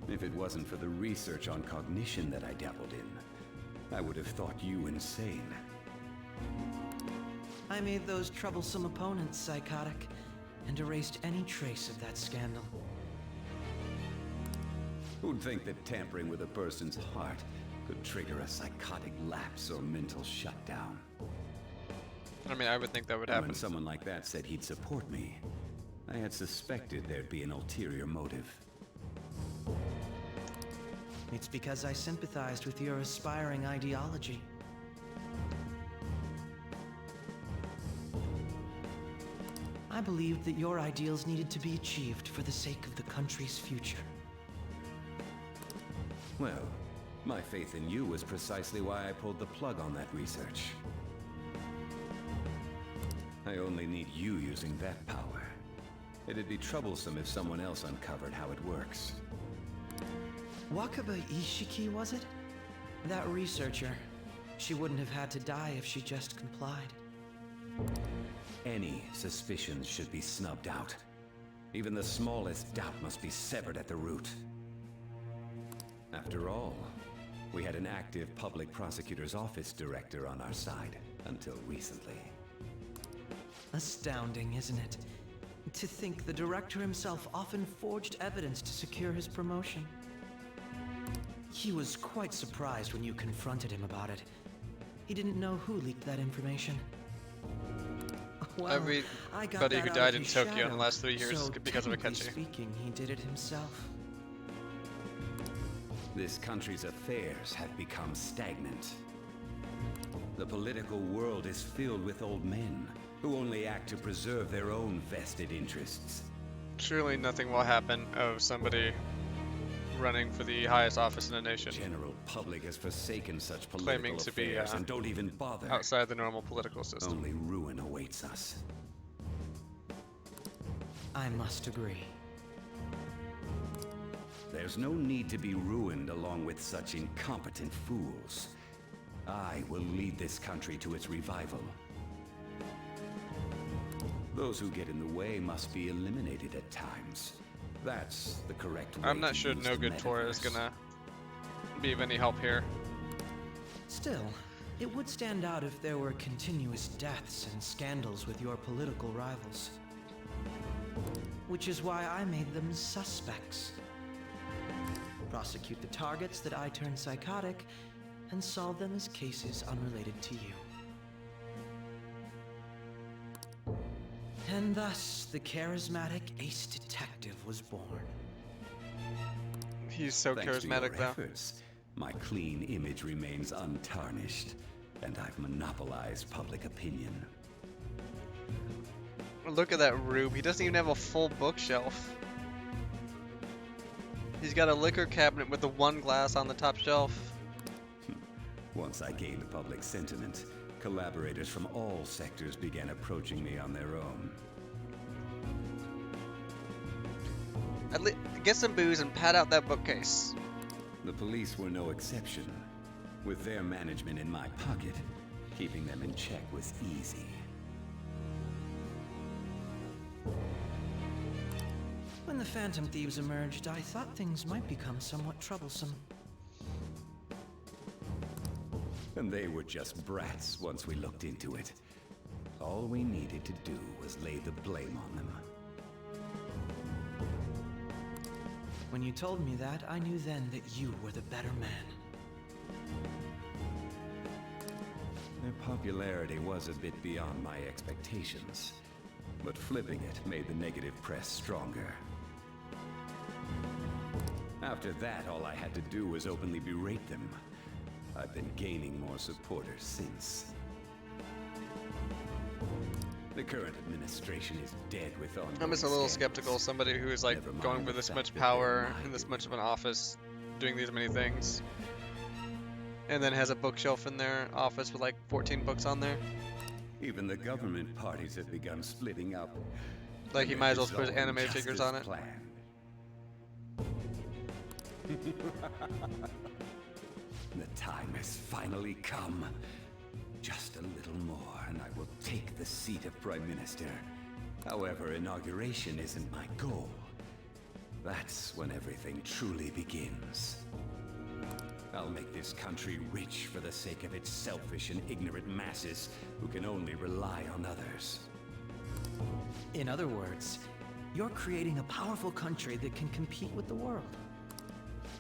If it wasn't for the research on cognition that I dabbled in, I would have thought you insane. I made those troublesome opponents psychotic and erased any trace of that scandal. Who'd think that tampering with a person's heart could trigger a psychotic lapse or mental shutdown? I mean, I would think that would happen. When someone like that said he'd support me, I had suspected there'd be an ulterior motive. It's because I sympathized with your aspiring ideology. I believed that your ideals needed to be achieved for the sake of the country's future. Well, my faith in you was precisely why I pulled the plug on that research. I only need you using that power. It'd be troublesome if someone else uncovered how it works. Wakaba Ishiki, was it? That researcher. She wouldn't have had to die if she just complied. Any suspicions should be snubbed out. Even the smallest doubt must be severed at the root. After all, we had an active public prosecutor's office director on our side until recently. Astounding, isn't it? To think the director himself often forged evidence to secure his promotion. He was quite surprised when you confronted him about it. He didn't know who leaked that information. Well, everybody who died in Tokyo in the last 3 years is because of Akechi. Speaking, he did it himself. This country's affairs have become stagnant. The political world is filled with old men who only act to preserve their own vested interests. Surely nothing will happen of somebody running for the highest office in the nation. General public has forsaken such political claiming to be and don't even bother. Outside the normal political system. Only ruin awaits us. I must agree. There's no need to be ruined along with such incompetent fools. I will lead this country to its revival. Those who get in the way must be eliminated at times. That's the correct way. I'm not sure No Good Tora is gonna be of any help here. Still, it would stand out if there were continuous deaths and scandals with your political rivals. Which is why I made them suspects. Prosecute the targets that I turned psychotic, and solve them as cases unrelated to you. And thus, the charismatic ace detective was born. He's so Thanks charismatic, to your though. efforts, my clean image remains untarnished, and I've monopolized public opinion. Look at that rube. He doesn't even have a full bookshelf. He's got a liquor cabinet with the one glass on the top shelf. Once I gained public sentiment, collaborators from all sectors began approaching me on their own. Get some booze and pat out that bookcase. The police were no exception. With their management in my pocket, keeping them in check was easy. When the Phantom Thieves emerged, I thought things might become somewhat troublesome. And they were just brats once we looked into it. All we needed to do was lay the blame on them. When you told me that, I knew then that you were the better man. Their popularity was a bit beyond my expectations, but flipping it made the negative press stronger. After that, all I had to do was openly berate them. I've been gaining more supporters since. The current administration is dead with ongoing I'm just a little scandals. skeptical. Somebody who is like Never mind going for the this fact much that they're power my in this much of an office, doing these many things, and then has a bookshelf in their office with like 14 books on there. Even the government parties have begun splitting up. Like he and might as well they're put dissolving anime just figures as on it. planned. The time has finally come. Just a little more, and I will take the seat of Prime Minister. However, inauguration isn't my goal. That's when everything truly begins. I'll make this country rich for the sake of its selfish and ignorant masses who can only rely on others. In other words, you're creating a powerful country that can compete with the world.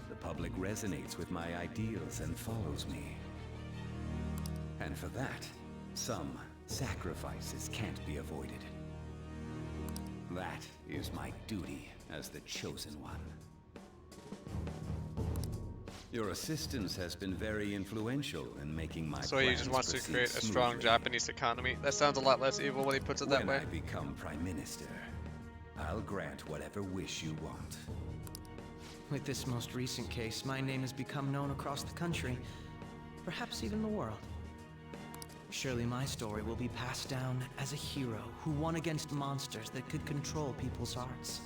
The public resonates with my ideals and follows me. And for that, some sacrifices can't be avoided. That is my duty as the chosen one. Your assistance has been very influential in making my So he just plans wants to proceed create a strong smoothly. Japanese economy. That sounds a lot less evil when he puts it that way. When I become Prime Minister, I'll grant whatever wish you want. With this most recent case, my name has become known across the country, perhaps even the world. Surely my story will be passed down as a hero who won against monsters that could control people's hearts.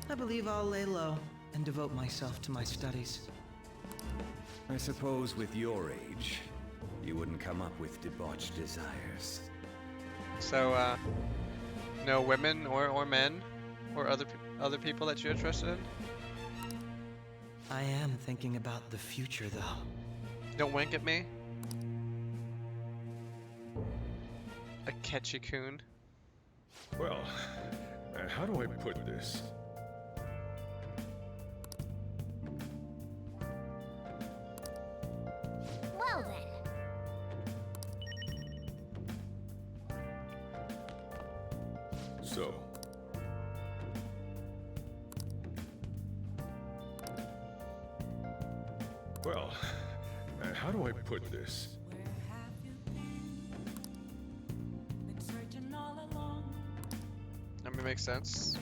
I believe I'll lay low and devote myself to my studies. I suppose with your age, you wouldn't come up with debauched desires. So, no women or men or other people that you're interested in? I am thinking about the future, though. Don't wink at me. A Ketchy-kun. Well, how do I put this? Well then. So. Well, how do I put this? That may make sense.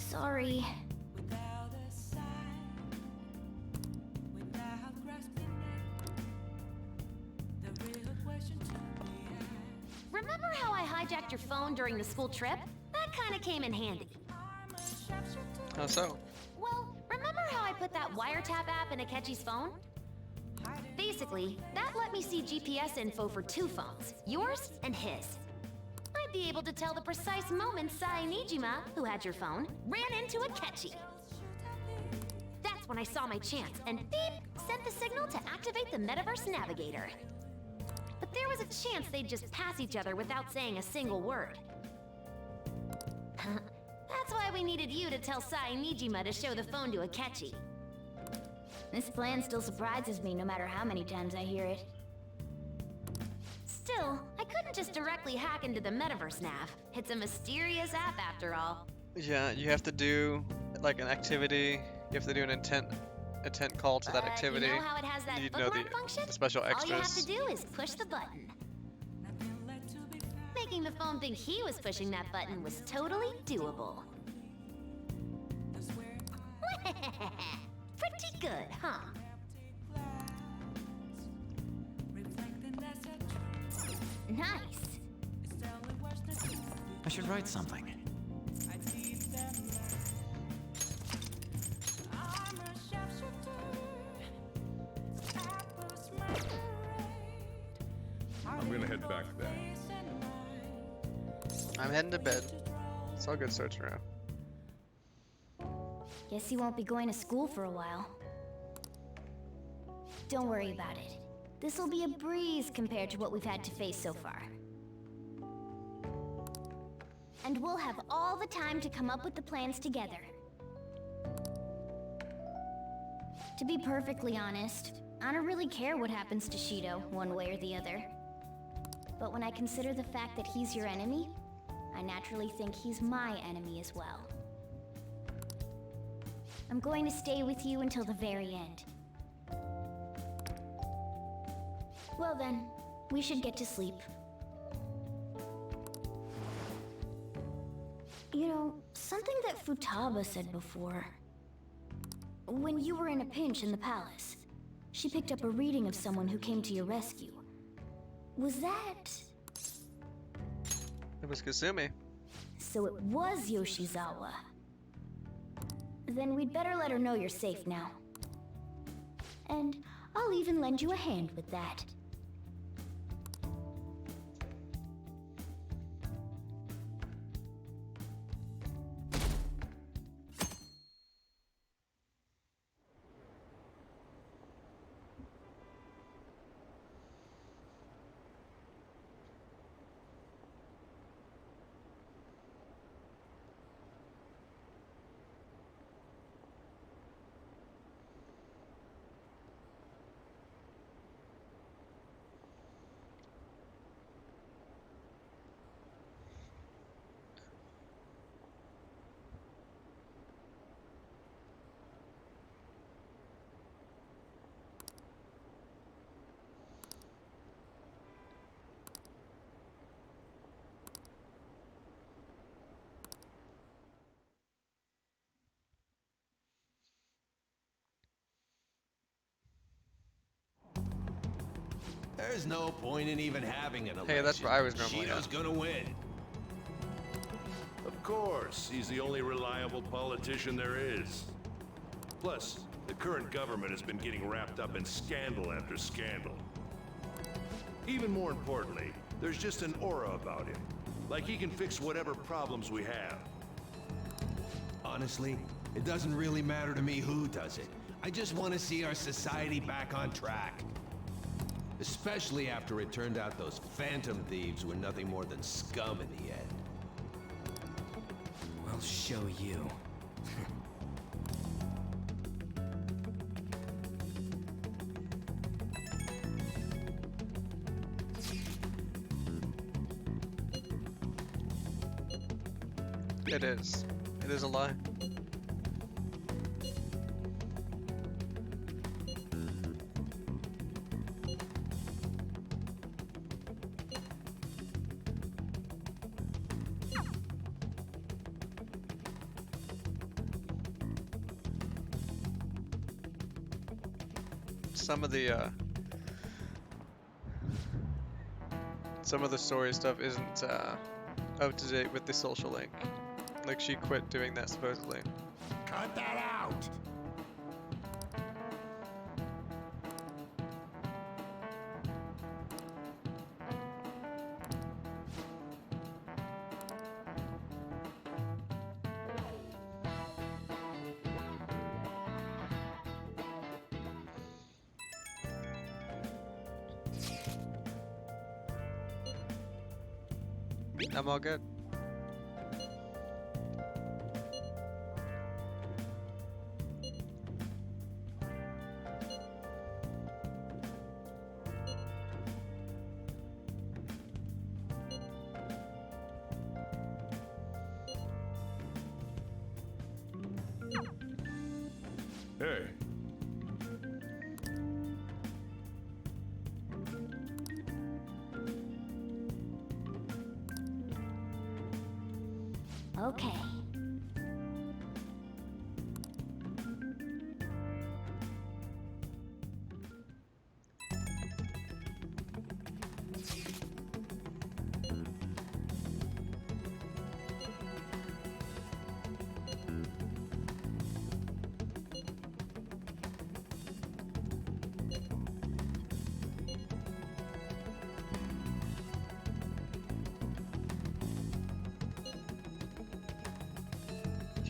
Sorry. Remember how I hijacked your phone during the school trip? That kinda came in handy. How so? Well, remember how I put that wiretap app in Akechi's phone? Basically, that let me see GPS info for two phones, yours and his. I'd be able to tell the precise moment Sai Nijima, who had your phone, ran into Akechi. That's when I saw my chance, and beep, sent the signal to activate the Metaverse Navigator. But there was a chance they'd just pass each other without saying a single word. That's why we needed you to tell Sai Nijima to show the phone to Akechi. This plan still surprises me no matter how many times I hear it. Still, I couldn't just directly hack into the Metaverse Nav. It's a mysterious app after all. Yeah, you have to do like an activity. You have to do an intent call to that activity. You know how it has that You know bookmark function? the special All you have extras. to do is push the button. Making the phone think he was pushing that button was totally doable. Pretty good, huh? Nice. I should write something. I'm gonna head back then. I'm heading to bed. It's all good searching around. Guess he won't be going to school for a while. Don't worry about it. This'll be a breeze compared to what we've had to face so far. and we'll have all the time to come up with the plans together. To be perfectly honest, I don't really care what happens to Shido, one way or the other. But when I consider the fact that he's your enemy, I naturally think he's my enemy as well. I'm going to stay with you until the very end. Well then, we should get to sleep. You know, something that Futaba said before. When you were in a pinch in the palace, she picked up a reading of someone who came to your rescue. Was that... It was Kasumi. So it was Yoshizawa. Then we'd better let her know you're safe now. And I'll even lend you a hand with that. There's no point in even having an election. Hey, that's where I was normally Shido's at. gonna win. Of course, he's the only reliable politician there is. Plus, the current government has been getting wrapped up in scandal after scandal. Even more importantly, there's just an aura about him. Like he can fix whatever problems we have. Honestly, it doesn't really matter to me who does it. I just want to see our society back on track. Especially after it turned out those phantom thieves were nothing more than scum in the end. We'll show you. It is. It is a lie. Some of the story stuff isn't up to date with the social link. Like she quit doing that supposedly. Cut that out! I'm all good. Hey. Okay.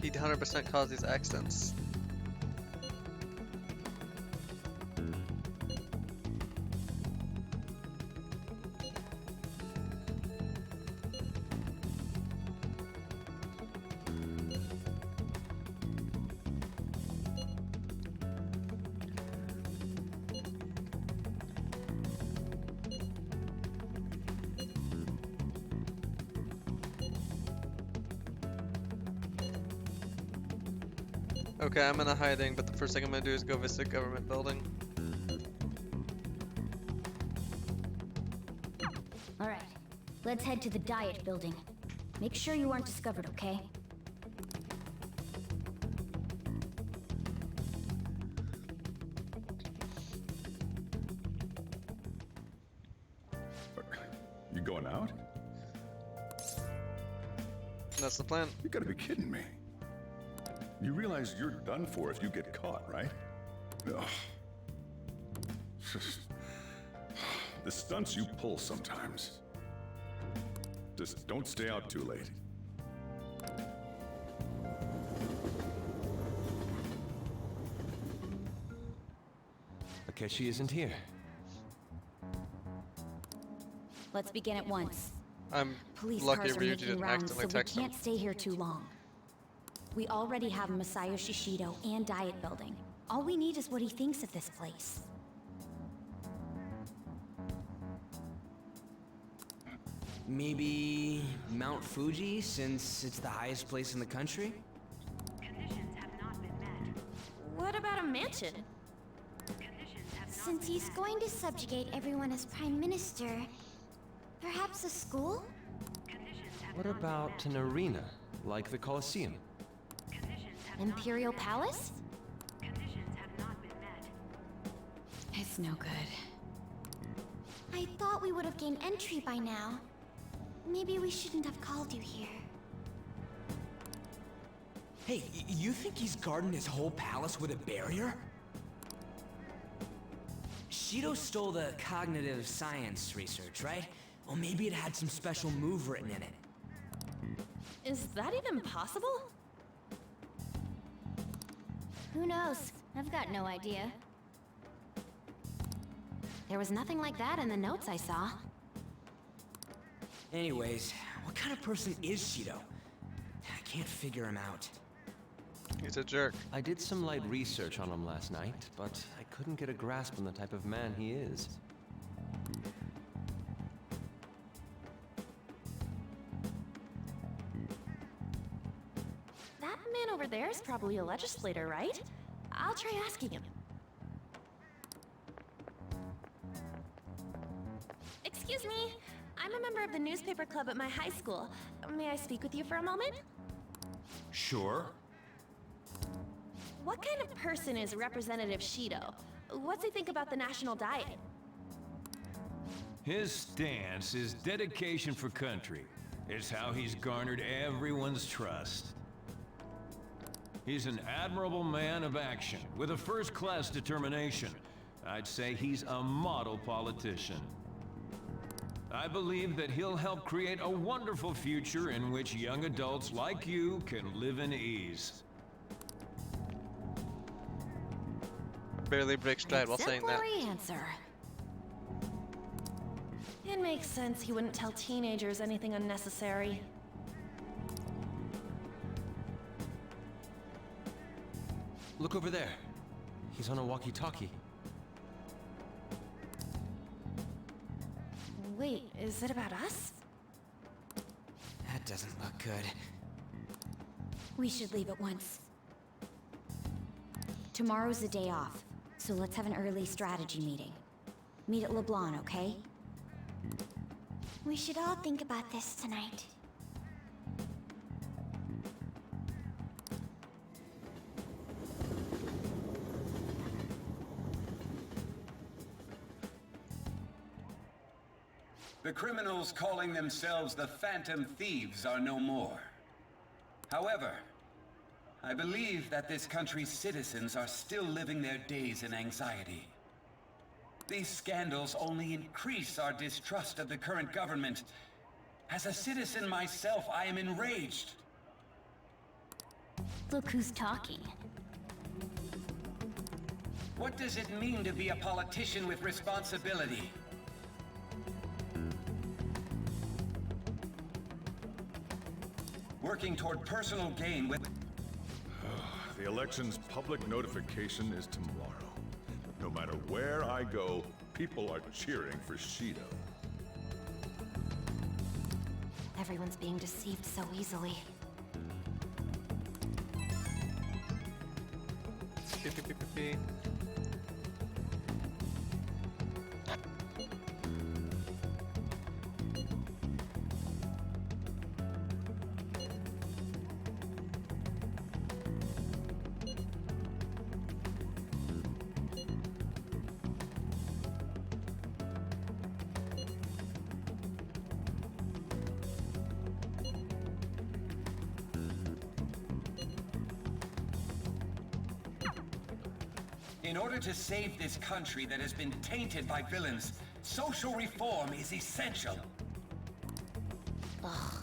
He'd 100% cause these accidents. Okay, I'm in a hiding, but the first thing I'm gonna do is go visit government building. Alright, let's head to the Diet building. Make sure you aren't discovered, okay? You going out? That's the plan. You gotta be kidding me. You realize you're done for if you get caught, right? Ugh. The stunts you pull sometimes. Just don't stay out too late. Akechi isn't here. Let's begin at once. I'm Police lucky cars are Ryuji making didn't rounds, so accidentally we text him. can't stay here too long. We already have Masayo Shishido and Diet Building. All we need is what he thinks of this place. Maybe Mount Fuji, since it's the highest place in the country? What about a mansion? Since he's going to subjugate everyone as Prime Minister, perhaps a school? What about an arena, like the Colosseum? Imperial Palace? It's no good. I thought we would have gained entry by now. Maybe we shouldn't have called you here. Hey, you think he's guarding his whole palace with a barrier? Shido stole the cognitive science research, right? Well, maybe it had some special move written in it. Is that even possible? Who knows? I've got no idea. There was nothing like that in the notes I saw. Anyways, what kind of person is Shido? I can't figure him out. He's a jerk. I did some light research on him last night, but I couldn't get a grasp on the type of man he is. That man over there is probably a legislator, right? I'll try asking him. Excuse me. I'm a member of the newspaper club at my high school. May I speak with you for a moment? Sure. What kind of person is Representative Shido? What's he think about the national diet? His stance is dedication for country. It's how he's garnered everyone's trust. He's an admirable man of action, with a first-class determination. I'd say he's a model politician. I believe that he'll help create a wonderful future in which young adults like you can live in ease. Barely break stride while saying that. Exemplary answer. It makes sense he wouldn't tell teenagers anything unnecessary. Look over there. He's on a walkie-talkie. Wait, is it about us? That doesn't look good. We should leave at once. Tomorrow's the day off, so let's have an early strategy meeting. Meet at LeBlanc, okay? We should all think about this tonight. The criminals calling themselves the Phantom Thieves are no more. However, I believe that this country's citizens are still living their days in anxiety. These scandals only increase our distrust of the current government. As a citizen myself, I am enraged. Look who's talking. What does it mean to be a politician with responsibility? Working toward personal gain with... The election's public notification is tomorrow. No matter where I go, people are cheering for Shido. Everyone's being deceived so easily. Beep, beep, beep, beep, beep. In order to save this country that has been tainted by villains, social reform is essential. Ugh.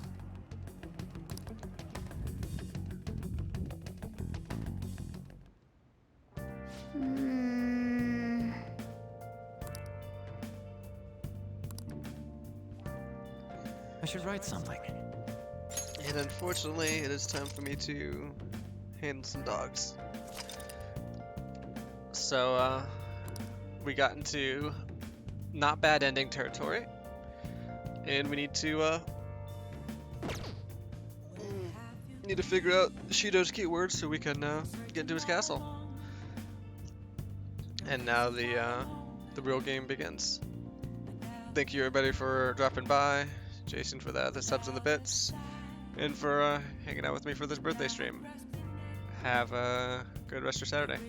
I should write something. And unfortunately, it is time for me to handle some dogs. So, we got into not bad ending territory. And we need to, figure out Shido's keywords so we can, get into his castle. And now the real game begins. Thank you everybody for dropping by. Jason for the subs and the bits. And for hanging out with me for this birthday stream. Have a good rest of your Saturday.